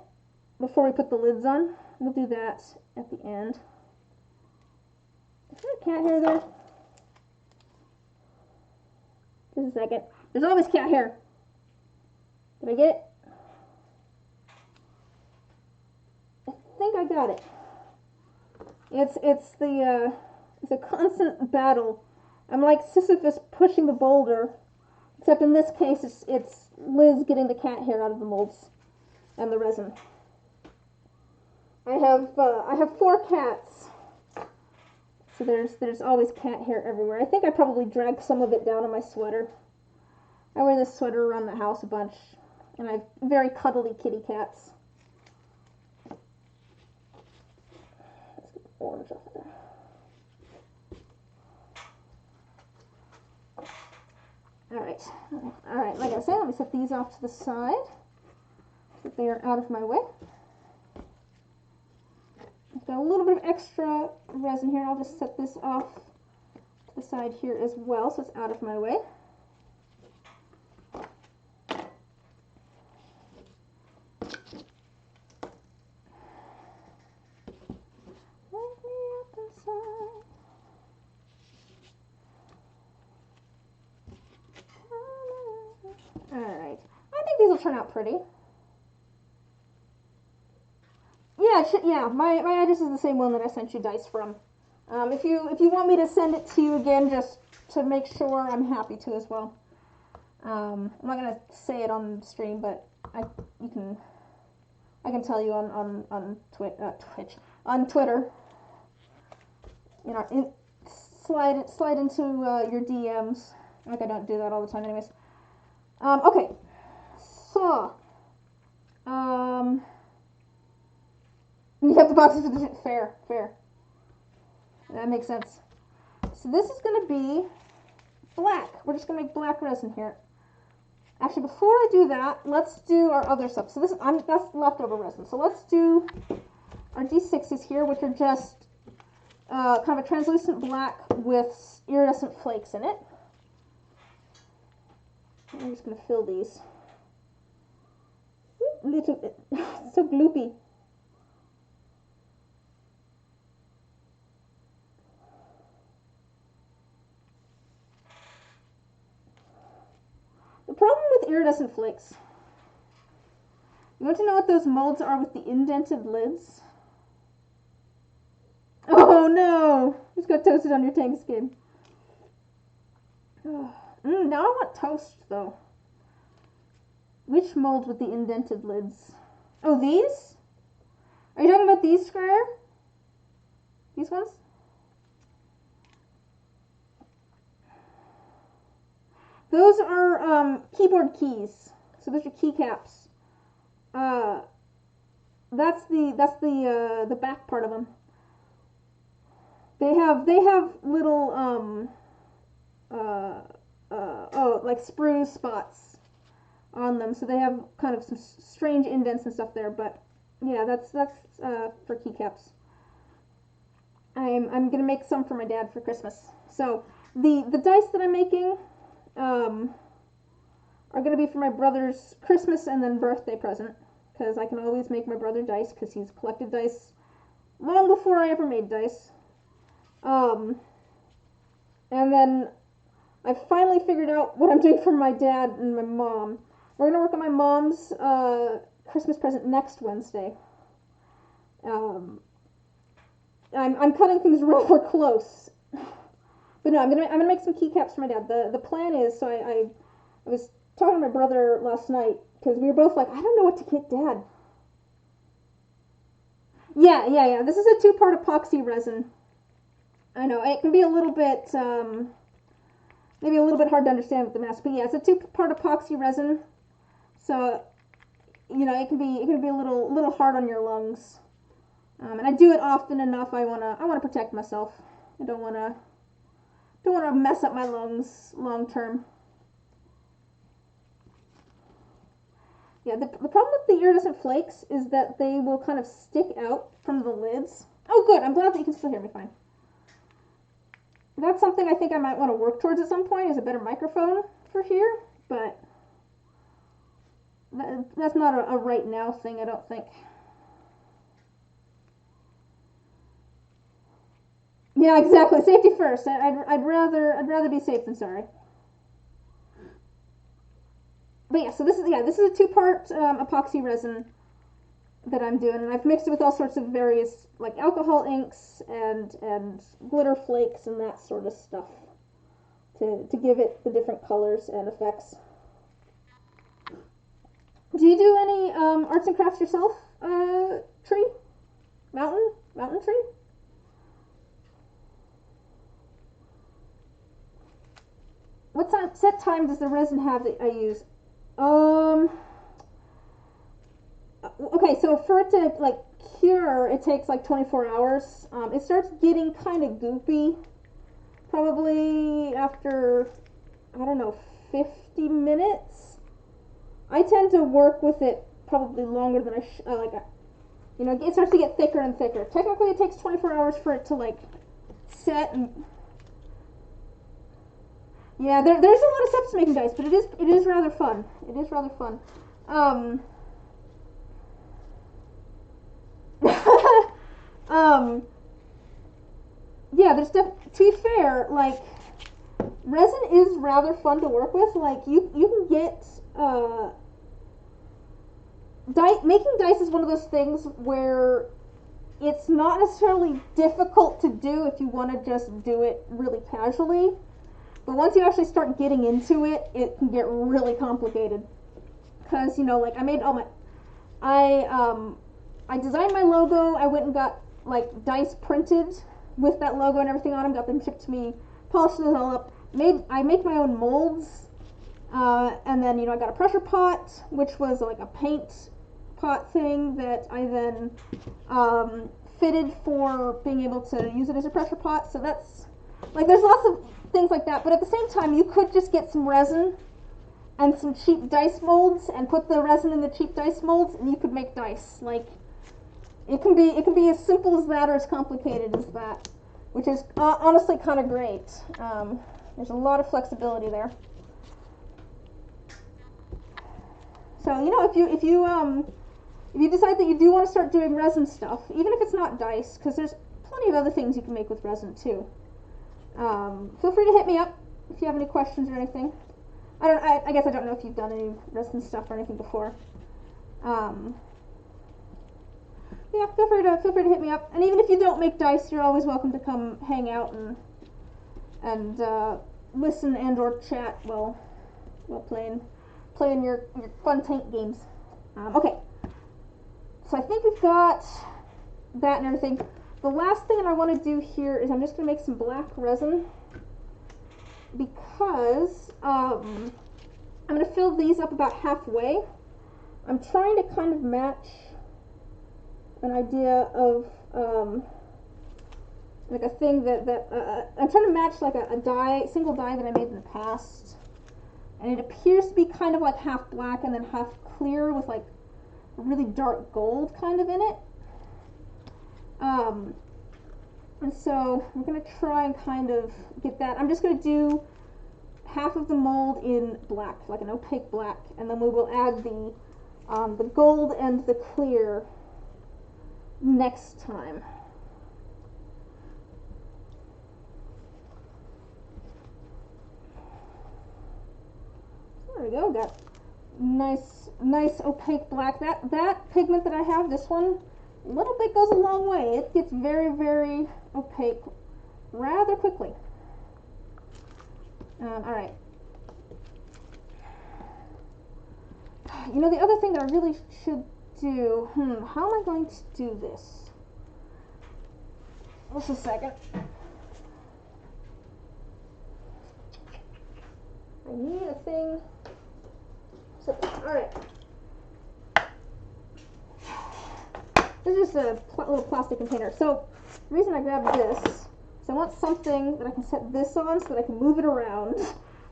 before we put the lids on. We'll do that at the end. Is there a cat hair there? Just a second. There's always cat hair. Did I get it? I think I got it. It's a constant battle. I'm like Sisyphus pushing the boulder, except in this case it's Liz getting the cat hair out of the molds and the resin. I have 4 cats, so there's always cat hair everywhere. I think I probably dragged some of it down on my sweater. I wear this sweater around the house a bunch, and I have very cuddly kitty cats. Let's get the orange off of there. Alright, like I said, let me set these off to the side so that they are out of my way. I've got a little bit of extra resin here. I'll just set this off to the side here as well so it's out of my way. Alright, I think these will turn out pretty. Yeah, my address is the same one that I sent you dice from. If you want me to send it to you again, just to make sure, I'm happy to as well. I'm not gonna say it on stream, but I can tell you on Twitter. You know, slide into your DMs. Like I don't do that all the time, anyways. Okay, so you have the boxes for the fair. That makes sense. So this is going to be black. We're just going to make black resin here. Actually, before I do that, let's do our other stuff. So that's leftover resin. So let's do our D6s here, which are just kind of a translucent black with iridescent flakes in it. I'm just going to fill these. So gloopy. The problem with iridescent flakes. You want to know what those molds are with the indented lids? Oh no! You just got toasted on your tank skin. Now I want toast, though. Which mold with the indented lids? Oh, these? Are you talking about these, Square? These ones? Those are keyboard keys. So those are keycaps. That's the back part of them. They have little like sprue spots on them, so they have kind of some strange indents and stuff there. But yeah, that's for keycaps. I'm gonna make some for my dad for Christmas. So the dice that I'm making are gonna be for my brother's Christmas and then birthday present, because I can always make my brother dice because he's collected dice long before I ever made dice. And then I finally figured out what I'm doing for my dad and my mom. We're going to work on my mom's Christmas present next Wednesday. I'm cutting things real close. But no, I'm gonna make some keycaps for my dad. The plan is, so I was talking to my brother last night, because we were both like, I don't know what to get Dad. Yeah. This is a 2-part epoxy resin. I know, it can be a little bit, maybe a little bit hard to understand with the mask, but yeah, it's a 2-part epoxy resin. So, you know, it can be a little hard on your lungs. And I do it often enough. I wanna protect myself. I don't wanna mess up my lungs long term. Yeah, the problem with the iridescent flakes is that they will kind of stick out from the lids. Oh, good. I'm glad that you can still hear me fine. That's something I think I might want to work towards at some point, is a better microphone for here, but that's not a right now thing, I don't think. Yeah, exactly. Safety first. I'd rather be safe than sorry. But yeah, so this is a 2-part epoxy resin that I'm doing, and I've mixed it with all sorts of various like alcohol inks and glitter flakes and that sort of stuff to give it the different colors and effects. Do you do any arts and crafts yourself? Tree? Mountain tree? What set time does the resin have that I use? Okay, so for it to like cure, it takes like 24 hours. It starts getting kind of goopy probably after, I don't know, 50 minutes. I tend to work with it probably longer than I like. You know, it starts to get thicker and thicker. Technically, it takes 24 hours for it to like set and. Yeah, there's a lot of steps to making dice, but it is rather fun. It is rather fun. Yeah, to be fair, like resin is rather fun to work with. Like you can get making dice is one of those things where it's not necessarily difficult to do if you want to just do it really casually. But once you actually start getting into it, it can get really complicated. Because, you know, like I made all my, I designed my logo. I went and got like dice printed with that logo and everything on them. Got them shipped to me, polished it all up. I make my own molds, and then, you know, I got a pressure pot, which was like a paint pot thing that I then fitted for being able to use it as a pressure pot. So that's like, there's lots of things like that, but at the same time, you could just get some resin and some cheap dice molds and put the resin in the cheap dice molds, and you could make dice. Like, it can be as simple as that or as complicated as that, which is honestly kind of great. There's a lot of flexibility there. So, you know, if you decide that you do want to start doing resin stuff, even if it's not dice, because there's plenty of other things you can make with resin too. Feel free to hit me up if you have any questions or anything. I guess I don't know if you've done any resin stuff or anything before. Yeah, feel free to hit me up. And even if you don't make dice, you're always welcome to come hang out and listen and or chat while playing your fun tank games. Okay, so I think we've got that and everything. The last thing that I want to do here is I'm just going to make some black resin, because I'm going to fill these up about halfway. I'm trying to kind of match an idea of like a thing that I'm trying to match like a single die that I made in the past, and it appears to be kind of like half black and then half clear with like a really dark gold kind of in it. And so we're going to try and kind of get that. I'm just going to do half of the mold in black, like an opaque black, and then we will add the gold and the clear next time. There we go. Got nice opaque black. That pigment that I have, this one, a little bit goes a long way. It gets very, very opaque rather quickly. All right. You know, the other thing that I really should do, how am I going to do this? Just a second. I need a thing. Alright. This is just a little plastic container. So, the reason I grabbed this is I want something that I can set this on so that I can move it around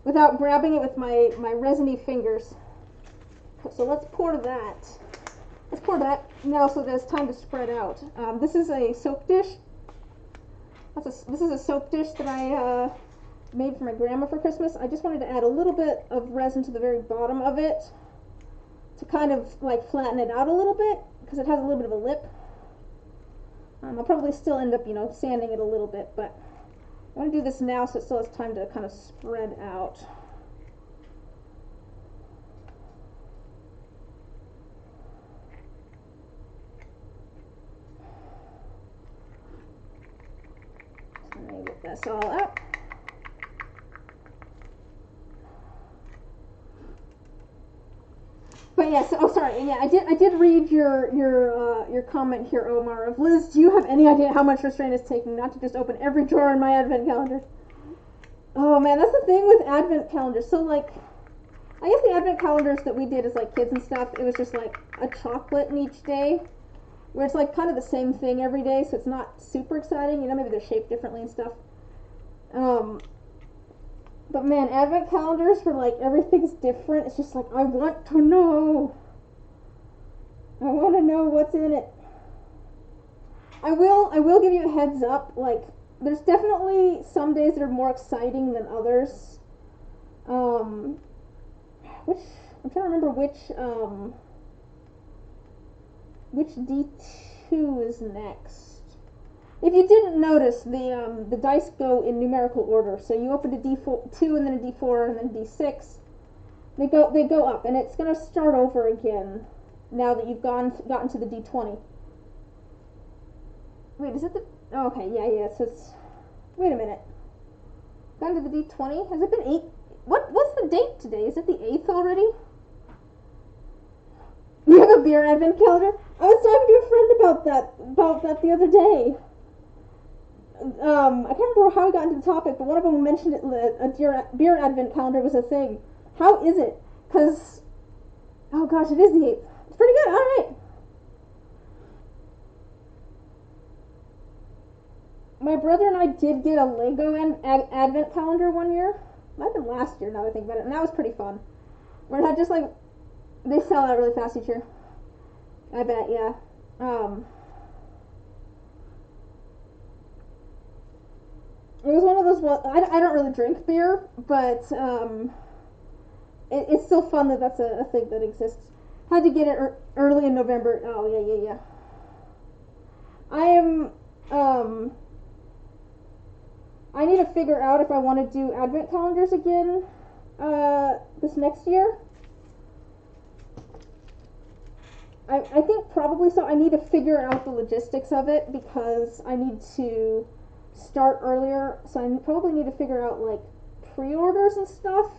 without grabbing it with my resiny fingers. So let's pour that. Let's pour that now so there's time to spread out. This is a soap dish. This is a soap dish that I made for my grandma for Christmas. I just wanted to add a little bit of resin to the very bottom of it to kind of like flatten it out a little bit because it has a little bit of a lip. I'll probably still end up, you know, sanding it a little bit, but I want to do this now so it still has time to kind of spread out. So let me get this all out. But yes, oh sorry, yeah, I did read your comment here, Omar, of Liz, do you have any idea how much restraint it's taking not to just open every drawer in my advent calendar? Oh man, that's the thing with advent calendars. So like, I guess the advent calendars that we did as like kids and stuff, it was just like a chocolate in each day, where it's like kind of the same thing every day, so it's not super exciting, you know, maybe they're shaped differently and stuff. But man, advent calendars where like everything's different, it's just like, I want to know. I want to know what's in it. I will give you a heads up, like, there's definitely some days that are more exciting than others. I'm trying to remember which D2 is next. If you didn't notice, the dice go in numerical order. So you open a D2 and then a D4 and then a D6. They go up, and it's going to start over again now that you've gotten to the D20. Wait, is it the? Oh, okay, yeah. So it's. Wait a minute. Gone to the D20? Has it been 8? What's the date today? Is it the 8th already? You have a beer advent calendar? I was talking to a friend about that the other day. I can't remember how we got into the topic, but one of them mentioned it, a beer advent calendar was a thing. How is it? Because, oh gosh, it is the 8th. It's pretty good, alright. My brother and I did get a Lego advent calendar one year. Might have been last year now that I think about it, and that was pretty fun. Where it had just like, they sell out really fast each year. I bet, yeah. It was one of those, well, I don't really drink beer, but it's still fun that that's a thing that exists. Had to get it early in November. Oh, yeah. I need to figure out if I want to do advent calendars again this next year. I think probably so. I need to figure out the logistics of it because I need to start earlier, so I probably need to figure out like pre-orders and stuff.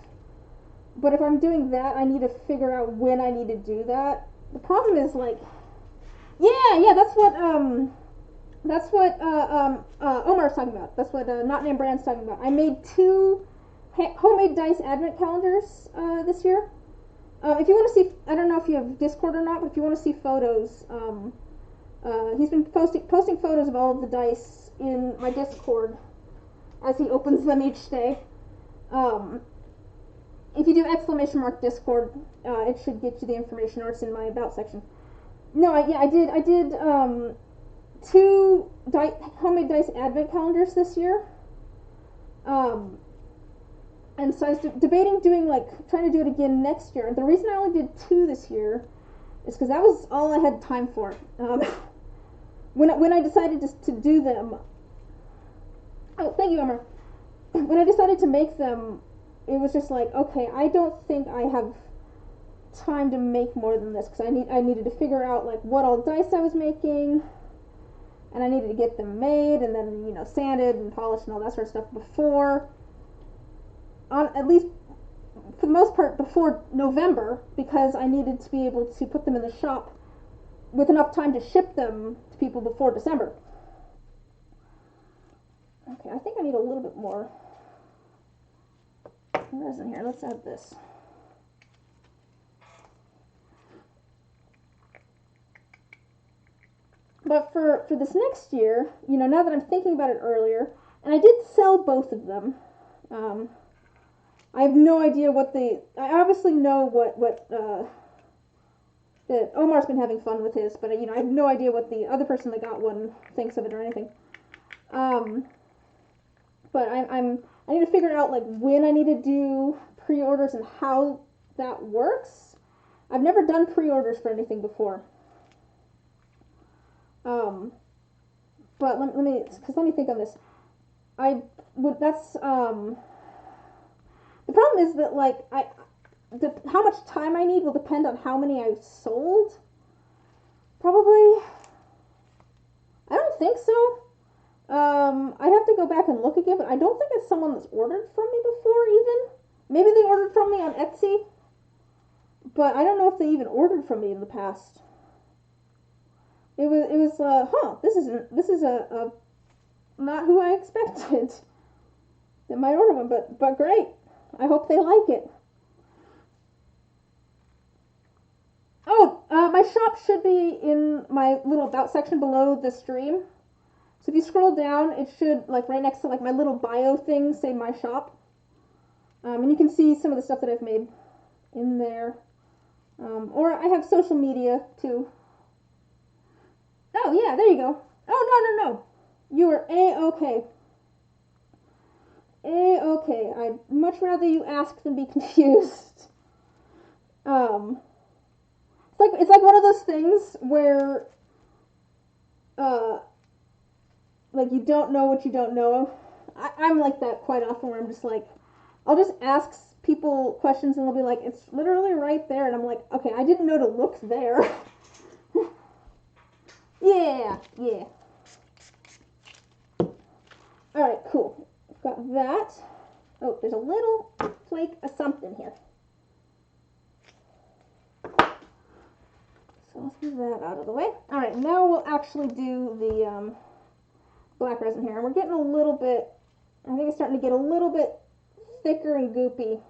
But if I'm doing that, I need to figure out when I need to do that. The problem is like, yeah, that's what Omar's talking about. That's what Not Named Brand's talking about. I made 2 homemade dice advent calendars this year. If you want to see, I don't know if you have Discord or not, but if you want to see photos, he's been posting photos of all of the dice in my Discord as he opens them each day. If you do ! Discord, it should get you the information, or it's in my about section. No, I did 2 homemade dice advent calendars this year. And so I was debating trying to do it again next year. And the reason I only did 2 this year is because that was all I had time for. When I decided to do them, oh, thank you, Emma. When I decided to make them, it was just like, okay, I don't think I have time to make more than this because I needed to figure out like what all dice I was making, and I needed to get them made and then sanded and polished and all that sort of stuff before, at least for the most part before November, because I needed to be able to put them in the shop with enough time to ship them to people before December. need a little bit more resin here. Let's add this. But for this next year, you know, now that I'm thinking about it earlier, and I did sell both of them. I have no idea what I obviously know what that Omar's been having fun with his, but you know, I have no idea what the other person that got one thinks of it or anything. But I need to figure out like when I need to do pre-orders and how that works. I've never done pre-orders for anything before. But let me think on this. The problem is that like how much time I need will depend on how many I've sold. Probably, I don't think so. I'd have to go back and look again, but I don't think it's someone that's ordered from me before even. Maybe they ordered from me on Etsy, but I don't know if they even ordered from me in the past. It was this is a not who I expected. They might order one, but great. I hope they like it. Oh, my shop should be in my little about section below the stream. So if you scroll down, it should, like right next to like my little bio thing, say my shop. And you can see some of the stuff that I've made in there. Or I have social media too. Oh yeah, there you go. Oh no. You are A-okay. A-okay. I'd much rather you ask than be confused. It's like one of those things where like you don't know what you don't know. I'm like that quite often where I'm just like, I'll just ask people questions and they'll be like, it's literally right there, and I'm like, okay, I didn't know to look there. Yeah. Alright, cool. Got that. Oh, there's a little flake of something here. So let's move that out of the way. Alright, now we'll actually do the black resin here. And we're getting a little bit, I think it's starting to get a little bit thicker and goopy.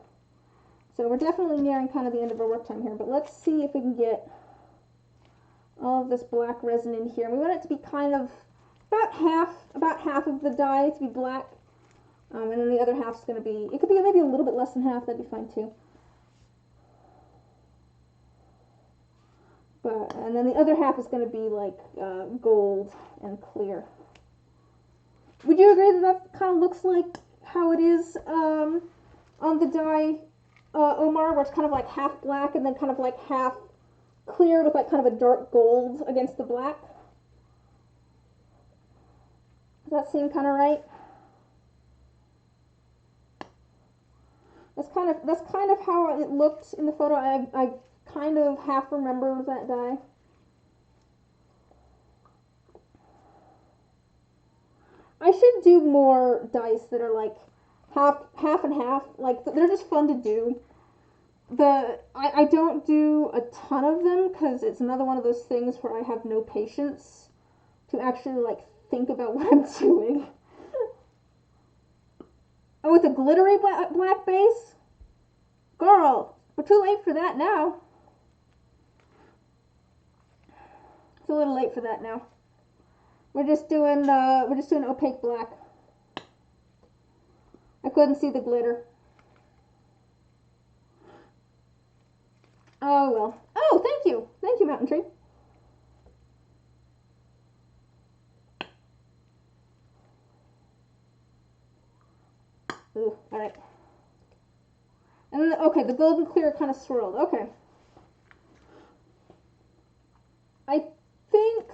So we're definitely nearing kind of the end of our work time here, but let's see if we can get all of this black resin in here. We want it to be kind of about half of the dye to be black, and then the other half's going to be, it could be maybe a little bit less than half, that'd be fine too. And then the other half is going to be like gold and clear. Would you agree that that kind of looks like how it is on the dye Omar, where it's kind of like half black and then kind of like half clear with like kind of a dark gold against the black? Does that seem kind of right? That's kind of how it looked in the photo. I kind of half remember that dye. I should do more dyes that are like half and half. Like they're just fun to do. I don't do a ton of them because it's another one of those things where I have no patience to actually like think about what I'm doing. Oh, with a glittery black base? Girl, we're too late for that now. It's a little late for that now. We're just doing opaque black. I couldn't see the glitter. Oh well. Oh, thank you, Mountain Tree. Ooh, all right. And then, okay, the golden clear kind of swirled. Okay. I think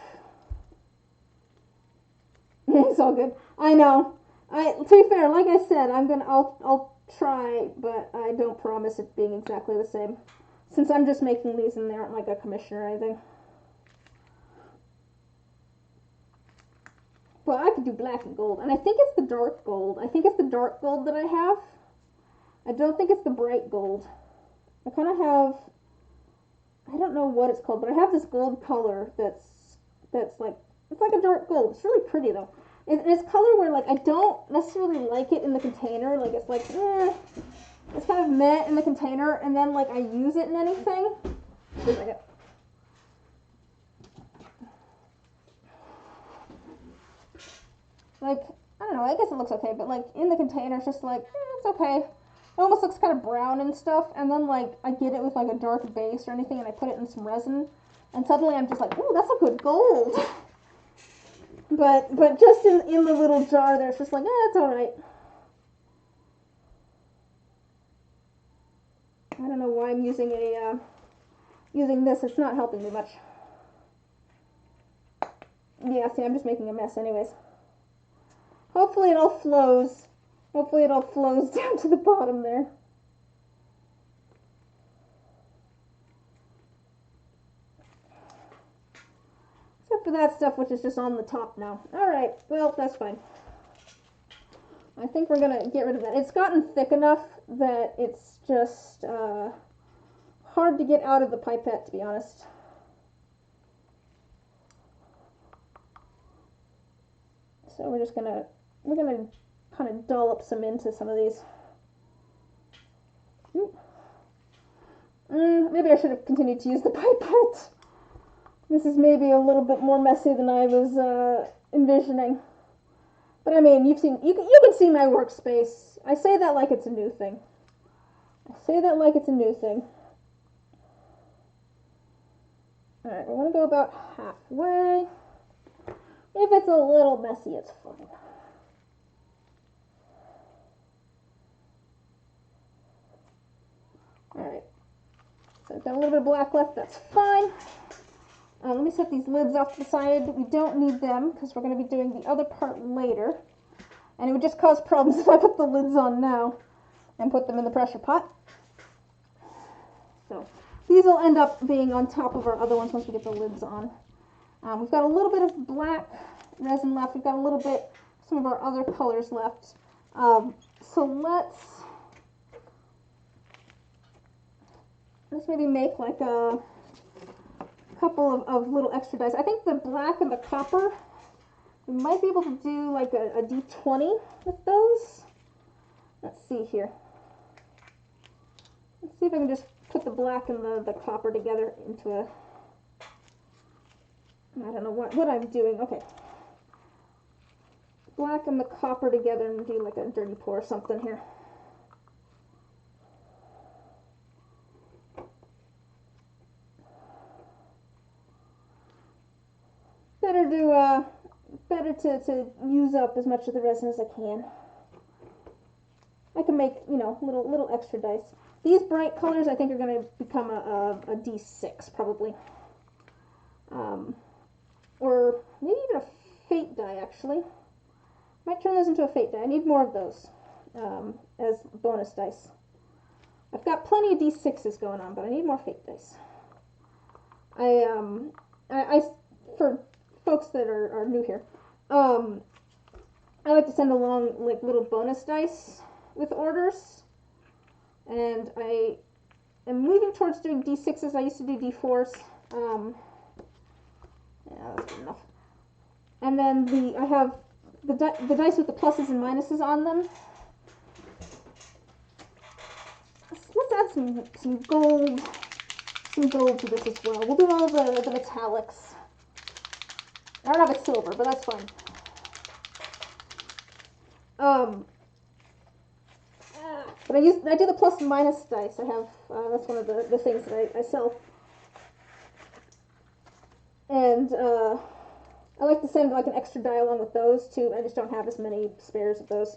it's all good. I know. To be fair, like I said, I'll try, but I don't promise it being exactly the same, since I'm just making these and they aren't like a commission or anything. Well, I could do black and gold, and I think it's the dark gold. I think it's the dark gold that I have. I don't think it's the bright gold. I kind of have, I don't know what it's called, but I have this gold color that's like, it's like a dark gold. It's really pretty though. It's color where like I don't necessarily like it in the container. Like it's like, it's kind of meh in the container, and then like I use it in anything. Wait a second. Like, I don't know, I guess it looks okay, but like in the container it's just like, it's okay. It almost looks kind of brown and stuff, and then like I get it with like a dark base or anything, and I put it in some resin, and suddenly I'm just like, ooh, that's a good gold. But just in the little jar there, it's just like, it's alright. I don't know why I'm using using this. It's not helping me much. Yeah, see, I'm just making a mess anyways. Hopefully it all flows. Hopefully it all flows down to the bottom there. Except for that stuff which is just on the top now. Alright, well, that's fine. I think we're going to get rid of that. It's gotten thick enough that it's just hard to get out of the pipette, to be honest. So we're going to kind of dollop some into some of these. Maybe I should have continued to use the pipette. This is maybe a little bit more messy than I was envisioning. But I mean, you can see my workspace. I say that like it's a new thing. Alright, we're going to go about halfway. If it's a little messy, it's fine. Alright, so I've got a little bit of black left, that's fine. Let me set these lids off to the side. We don't need them because we're going to be doing the other part later. And it would just cause problems if I put the lids on now and put them in the pressure pot. So these will end up being on top of our other ones once we get the lids on. We've got a little bit of black resin left. We've got a little bit, some of our other colors left. So let's maybe make like a couple of little extra dice. I think the black and the copper, we might be able to do like a D20 with those. Let's see here. Let's see if I can just put the black and the copper together into a, I don't know what I'm doing. Okay. Black and the copper together and do like a dirty pour or something here. Better to use up as much of the resin as I can. I can make, little extra dice. These bright colors I think are going to become a D6 probably. Or maybe even a fate die actually. Might turn those into a fate die. I need more of those as bonus dice. I've got plenty of D6s going on, but I need more fate dice. I for folks that are new here, I like to send along like little bonus dice with orders, and I am moving towards doing D6s. I used to do D4s. Yeah, that's good enough. And then I have the dice with the pluses and minuses on them. Let's add some gold to this as well. We'll do all the metallics. I don't have a silver, but that's fine. But I do the plus and minus dice. I have that's one of the things that I sell. And I like to send like an extra die along with those too. I just don't have as many spares of those.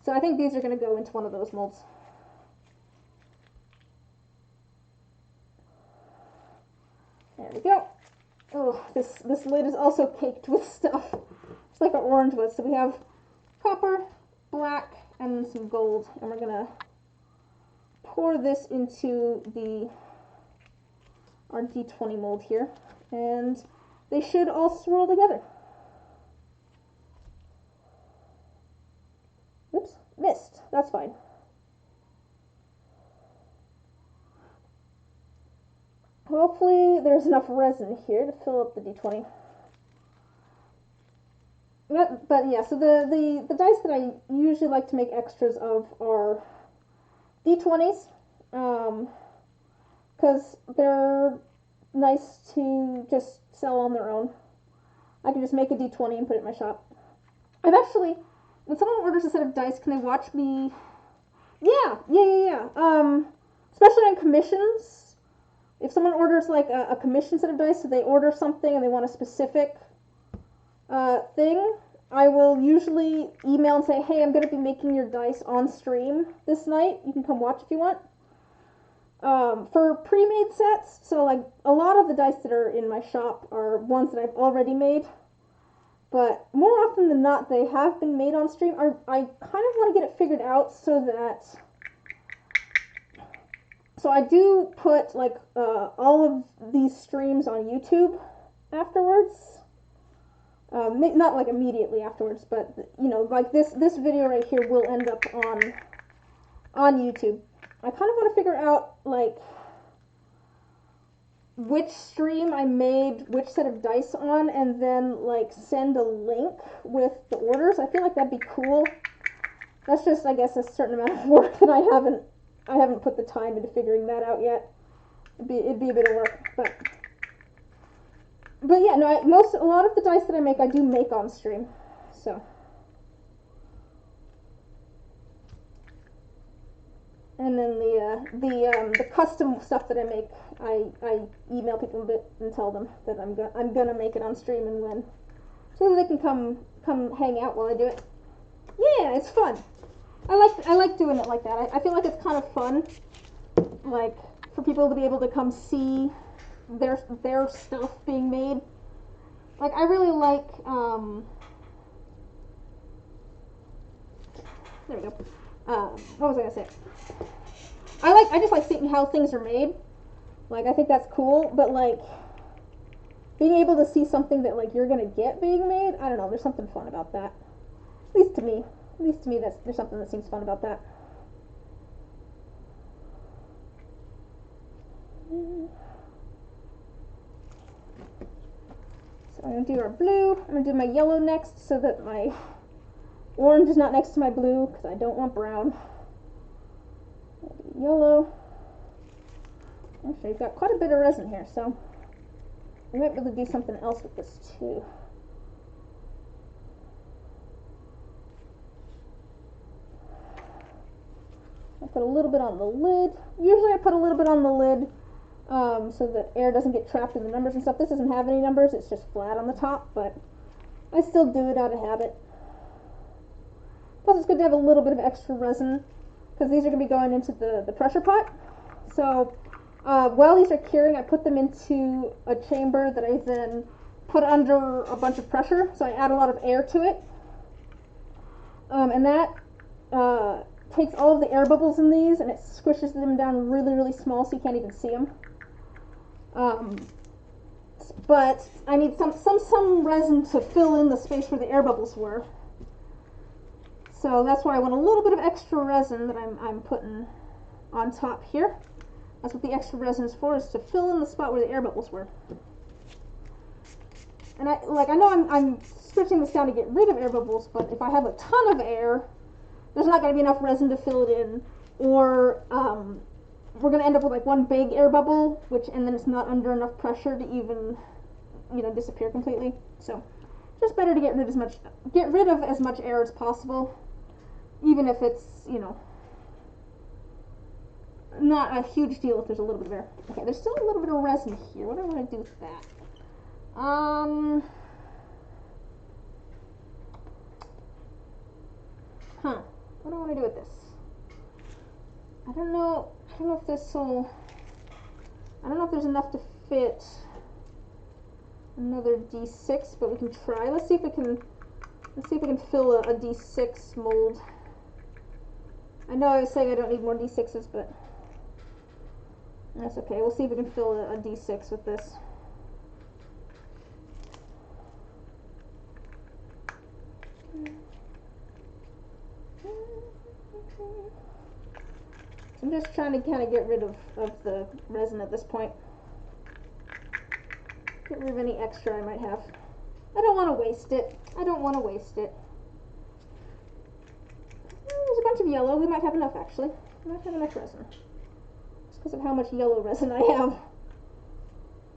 So I think these are going to go into one of those molds. There we go. Oh, this lid is also caked with stuff. It's like an orange was. So we have copper, black, and some gold. And we're going to pour this into our D20 mold here. And they should all swirl together. Oops, missed. That's fine. Hopefully there's enough resin here to fill up the D20. but yeah, so the dice that I usually like to make extras of are D20s, because they're nice to just sell on their own. I can just make a D20 and put it in my shop. I've actually, when someone orders a set of dice, can they watch me? Yeah. Especially on commissions. If someone orders like a commission set of dice, so they order something and they want a specific thing, I will usually email and say, hey, I'm going to be making your dice on stream this night. You can come watch if you want. For pre-made sets, so like a lot of the dice that are in my shop are ones that I've already made, but more often than not, they have been made on stream. I kind of want to get it figured out so I do put like all of these streams on YouTube afterwards. Not like immediately afterwards, but you know, like this video right here will end up on YouTube. I kind of want to figure out like which stream I made which set of dice on, and then like send a link with the orders. I feel like that'd be cool. That's just, I guess, a certain amount of work that I haven't put the time into figuring that out yet. It'd be a bit of work, but yeah, no, a lot of the dice that I make, I do make on stream, so. And then the custom stuff that I make, I email people a bit and tell them that I'm gonna make it on stream and when, so that they can come hang out while I do it. Yeah, it's fun. I like doing it like that. I feel like it's kind of fun, like for people to be able to come see their stuff being made. Like I really like there we go. What was I gonna say? I just like seeing how things are made. Like I think that's cool, but like being able to see something that like you're gonna get being made, I don't know, there's something fun about that. At least to me, there's something that seems fun about that. So I'm gonna do our blue. I'm gonna do my yellow next, so that my orange is not next to my blue, because I don't want brown. Yellow. Actually, I've got quite a bit of resin here, so I might be able to do something else with this too. I put a little bit on the lid. Usually I put a little bit on the lid so that air doesn't get trapped in the numbers and stuff. This doesn't have any numbers, it's just flat on the top, but I still do it out of habit. Plus it's good to have a little bit of extra resin, because these are going to be going into the pressure pot. So while these are curing, I put them into a chamber that I then put under a bunch of pressure, so I add a lot of air to it. And that takes all of the air bubbles in these and it squishes them down really, really small so you can't even see them. But I need some resin to fill in the space where the air bubbles were. So that's why I want a little bit of extra resin that I'm putting on top here. That's what the extra resin is for, is to fill in the spot where the air bubbles were. And I know I'm switching this down to get rid of air bubbles, but if I have a ton of air, there's not going to be enough resin to fill it in, or we're going to end up with like one big air bubble, and then it's not under enough pressure to even, disappear completely. So, just better to get rid of as much air as possible, even if it's, not a huge deal if there's a little bit of air. Okay, there's still a little bit of resin here. What do I want to do with that? What do I want to do with this? I don't know if there's enough to fit another D6, but we can try. Let's see if we can fill a D6 mold. I know I was saying I don't need more D6s, but that's okay. We'll see if we can fill a D6 with this. I'm just trying to kind of get rid of the resin at this point. Get rid of any extra I might have. I don't want to waste it. I don't want to waste it. There's a bunch of yellow. We might have enough, actually. We might have enough resin. Just because of how much yellow resin I have.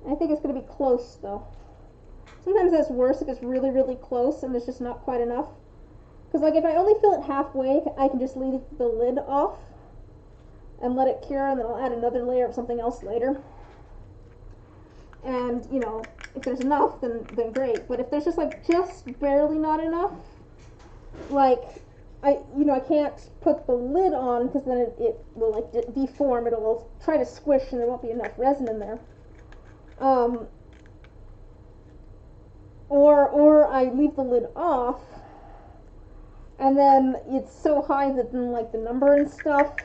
I think it's going to be close, though. Sometimes that's worse if it's really, really close and there's just not quite enough. Because, like, if I only fill it halfway, I can just leave the lid off and let it cure, and then I'll add another layer of something else later. And, you know, if there's enough, then great. But if there's just, like, just barely not enough, like, I can't put the lid on because then it will, like, deform. It'll try to squish and there won't be enough resin in there. Or I leave the lid off, and then it's so high that then, like, the number and stuff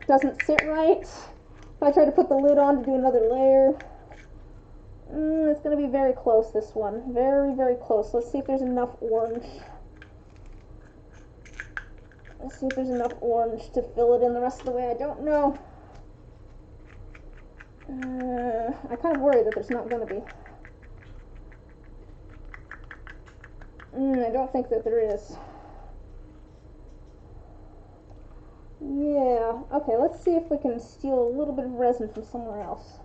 doesn't sit right. If I try to put the lid on to do another layer, it's going to be very close, this one. Very, very close. Let's see if there's enough orange. Let's see if there's enough orange to fill it in the rest of the way. I don't know. I kind of worry that there's not going to be. I don't think that there is. Yeah, okay, let's see if we can steal a little bit of resin from somewhere else.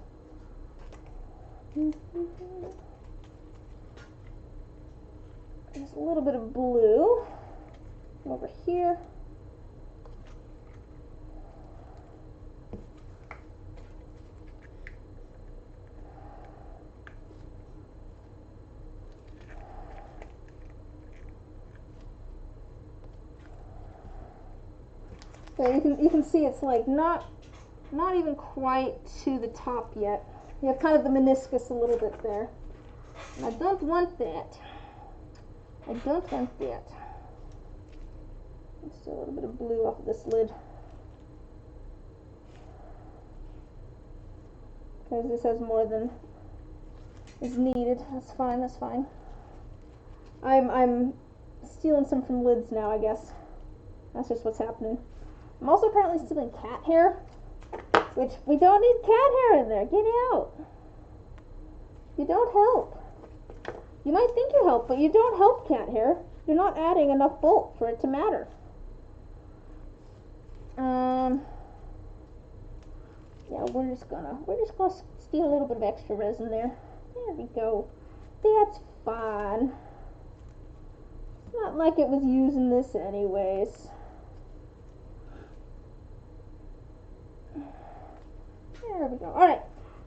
There's a little bit of blue over here. So you can see it's like not even quite to the top yet. You have kind of the meniscus a little bit there. I don't want that. I don't want that. Let's do a little bit of blue off of this lid. Because this has more than is needed. That's fine, that's fine. I'm stealing some from lids now, I guess. That's just what's happening. I'm also apparently stealing cat hair, which we don't need cat hair in there. Get out. You don't help. You might think you help, but you don't help cat hair. You're not adding enough bulk for it to matter. Yeah, we're just gonna steal a little bit of extra resin there. There we go. That's fine. It's not like it was using this anyways. There we go. Alright.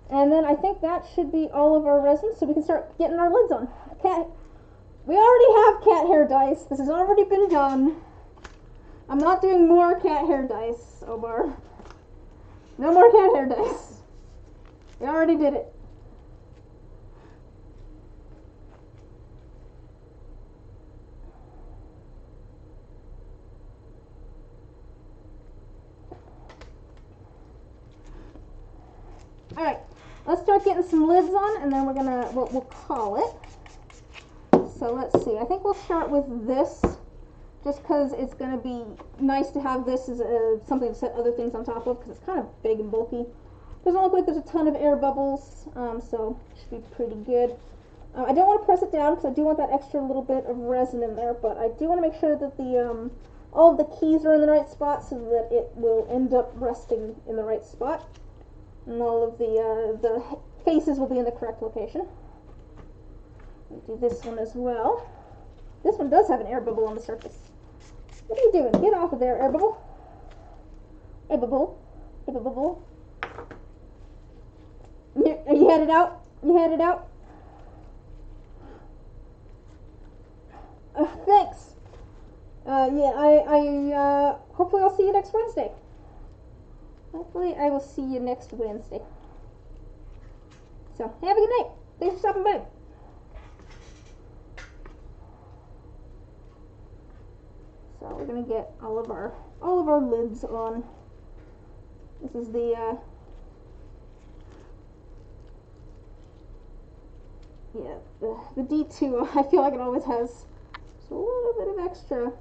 And then I think that should be all of our resin, so we can start getting our lids on. We already have cat hair dice. This has already been done. I'm not doing more cat hair dice, Omar. No more cat hair dice. We already did it. Alright, let's start getting some lids on, and then we'll call it. So let's see, I think we'll start with this, just because it's going to be nice to have this as something to set other things on top of, because it's kind of big and bulky. Doesn't look like there's a ton of air bubbles, so it should be pretty good. I don't want to press it down, because I do want that extra little bit of resin in there, but I do want to make sure that the all of the keys are in the right spot, so that it will end up resting in the right spot. And all of the faces will be in the correct location. We'll do this one as well. This one does have an air bubble on the surface. What are you doing? Get off of there, air bubble. Air bubble. Air bubble. Are you headed out? You headed out? Thanks. Yeah, I hopefully I'll see you next Wednesday. Hopefully I will see you next Wednesday. So, have a good night. Thanks for stopping by. So we're gonna get all of our lids on. This is the the D2. I feel like it always has just a little bit of extra.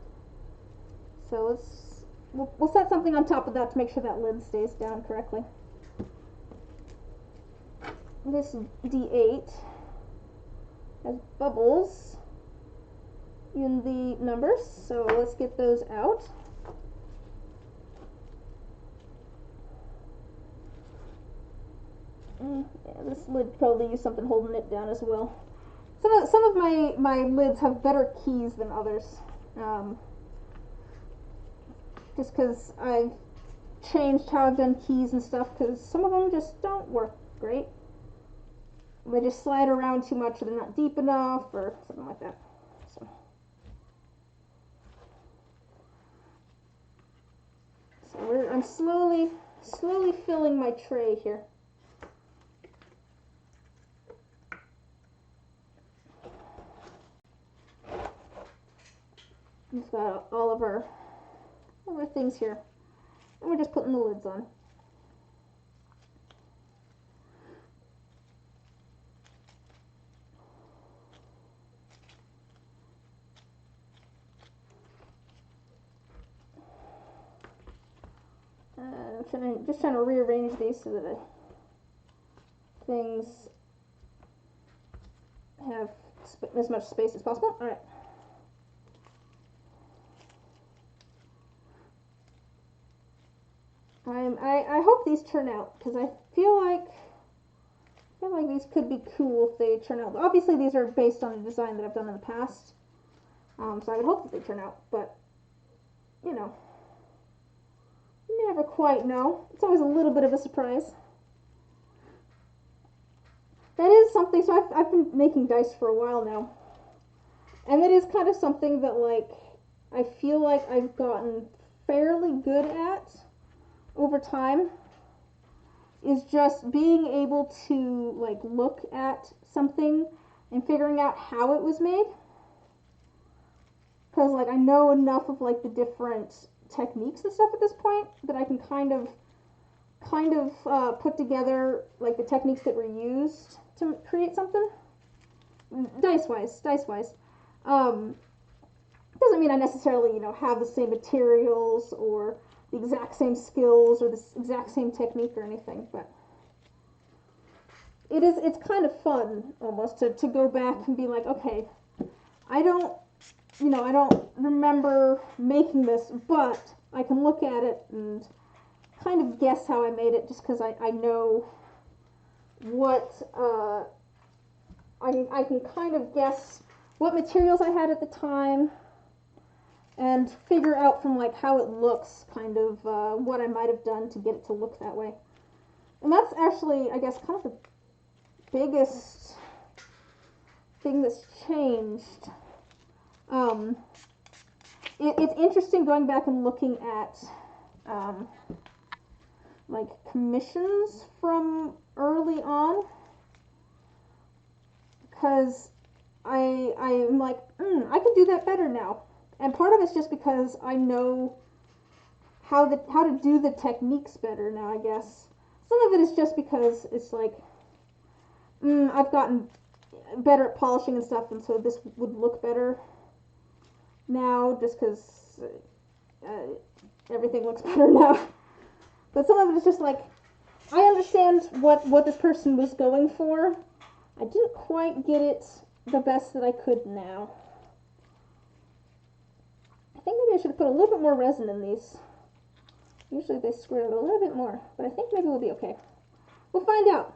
So we'll set something on top of that to make sure that lid stays down correctly. This D8 has bubbles. in the numbers, so let's get those out. Yeah, this lid probably use something holding it down as well. Some of my lids have better keys than others, just because I've changed how I've done keys and stuff, because some of them just don't work great. They just slide around too much, or they're not deep enough, or something like that. So I'm slowly filling my tray here. We've got all of our things here, and we're just putting the lids on. I'm just trying to rearrange these so that things have as much space as possible. All right. I hope these turn out, because I feel like these could be cool if they turn out. Obviously, these are based on a design that I've done in the past, so I would hope that they turn out. But you know, you never quite know. It's always a little bit of a surprise. That is something. So I've been making dice for a while now, and that is kind of something that like I feel like I've gotten fairly good at over time, is just being able to like look at something and figuring out how it was made, because like I know enough of like the different techniques and stuff at this point that I can kind of put together like the techniques that were used to create something dice wise. Doesn't mean I necessarily have the same materials or the exact same skills or the exact same technique or anything, but it's kind of fun almost to go back and be like, okay, I don't remember making this, but I can look at it and kind of guess how I made it, just because I know what I can kind of guess what materials I had at the time and figure out from like how it looks kind of what I might have done to get it to look that way. And that's actually, I guess, kind of the biggest thing that's changed. It's interesting going back and looking at like commissions from early on, because I'm like, I can do that better now. And part of it's just because I know how to do the techniques better now, I guess. Some of it is just because it's like, I've gotten better at polishing and stuff, and so this would look better now, just because everything looks better now. But some of it is just like, I understand what this person was going for. I didn't quite get it the best that I could now. I think maybe I should have put a little bit more resin in these. Usually they squirt a little bit more, but I think maybe we'll be okay. We'll find out.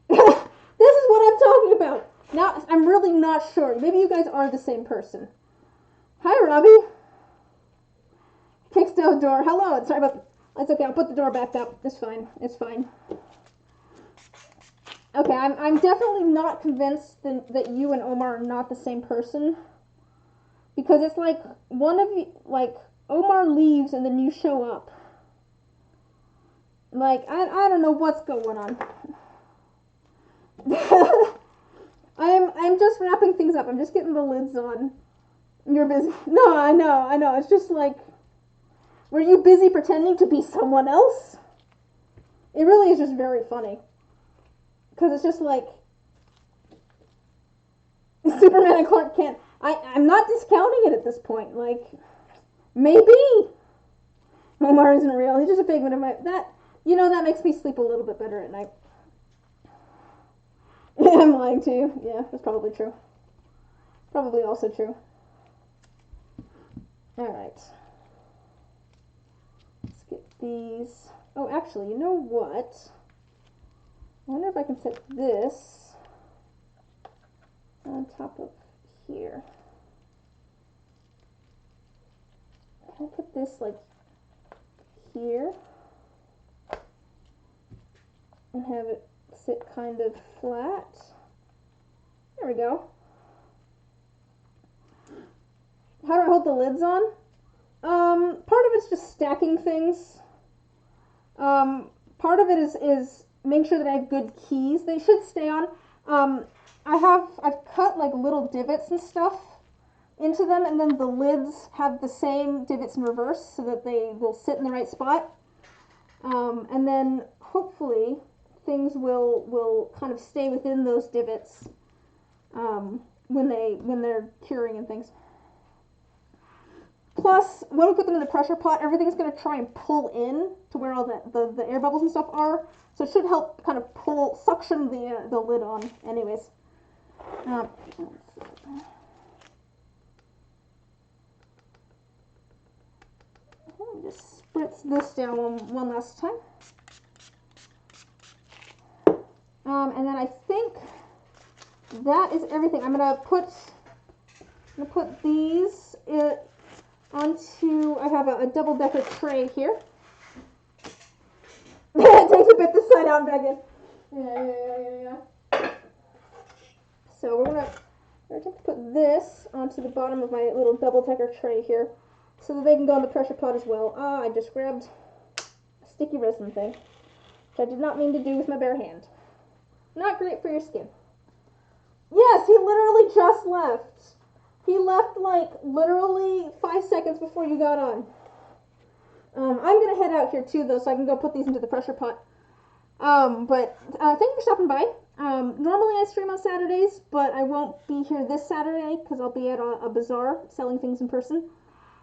This is what I'm talking about. Now, I'm really not sure. Maybe you guys are the same person. Hi, Robbie. Kicks down the door. Hello. Sorry about that's okay. I'll put the door back up. It's fine. It's fine. Okay, I'm definitely not convinced that you and Omar are not the same person. Because it's like, one of you, like, Omar leaves and then you show up. Like, I don't know what's going on. I'm just wrapping things up. I'm just getting the lids on. You're busy. No, I know. It's just like, were you busy pretending to be someone else? It really is just very funny. Because it's just like, Superman and Clark Kent. I'm not discounting it at this point. Like, maybe Omar isn't real. He's just a figment of my... That makes me sleep a little bit better at night. I'm lying to you. Yeah, that's probably true. Probably also true. Alright. Let's get these. Oh, actually, you know what? I wonder if I can set this on top of here. Can I put this like here and have it sit kind of flat? There we go. How do I hold the lids on? Part of it's just stacking things. Part of it is making sure that I have good keys. They should stay on. I've cut like little divots and stuff into them, and then the lids have the same divots in reverse so that they will sit in the right spot. And then hopefully things will kind of stay within those divots when they're curing and things. Plus, when we put them in the pressure pot, everything's going to try and pull in to where all the air bubbles and stuff are. So it should help kind of suction the lid on. Anyways. Let me just spritz this down one last time. And then I think that is everything. I'm gonna put these onto. I have a double-decker tray here. It takes a bit this side out and back in. Yeah. So we're gonna put this onto the bottom of my little double-decker tray here, so that they can go in the pressure pot as well. Ah, I just grabbed a sticky resin thing, which I did not mean to do with my bare hand. Not great for your skin. Yes, he literally just left. He left like literally 5 seconds before you got on. I'm gonna head out here too though, so I can go put these into the pressure pot. But thank you for stopping by. Normally I stream on Saturdays, but I won't be here this Saturday because I'll be at a bazaar selling things in person.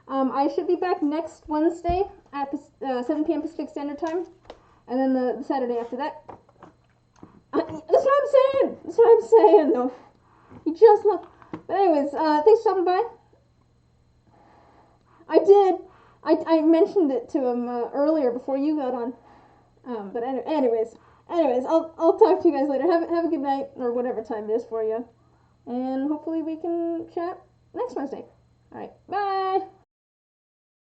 I should be back next Wednesday at 7 p.m. Pacific Standard Time, and then the Saturday after that. That's what I'm saying, though. He just left. But anyways, thanks for stopping by. I did. I mentioned it to him earlier before you got on. But anyways, I'll talk to you guys later. Have a good night, or whatever time it is for you. And hopefully we can chat next Wednesday. Alright, bye!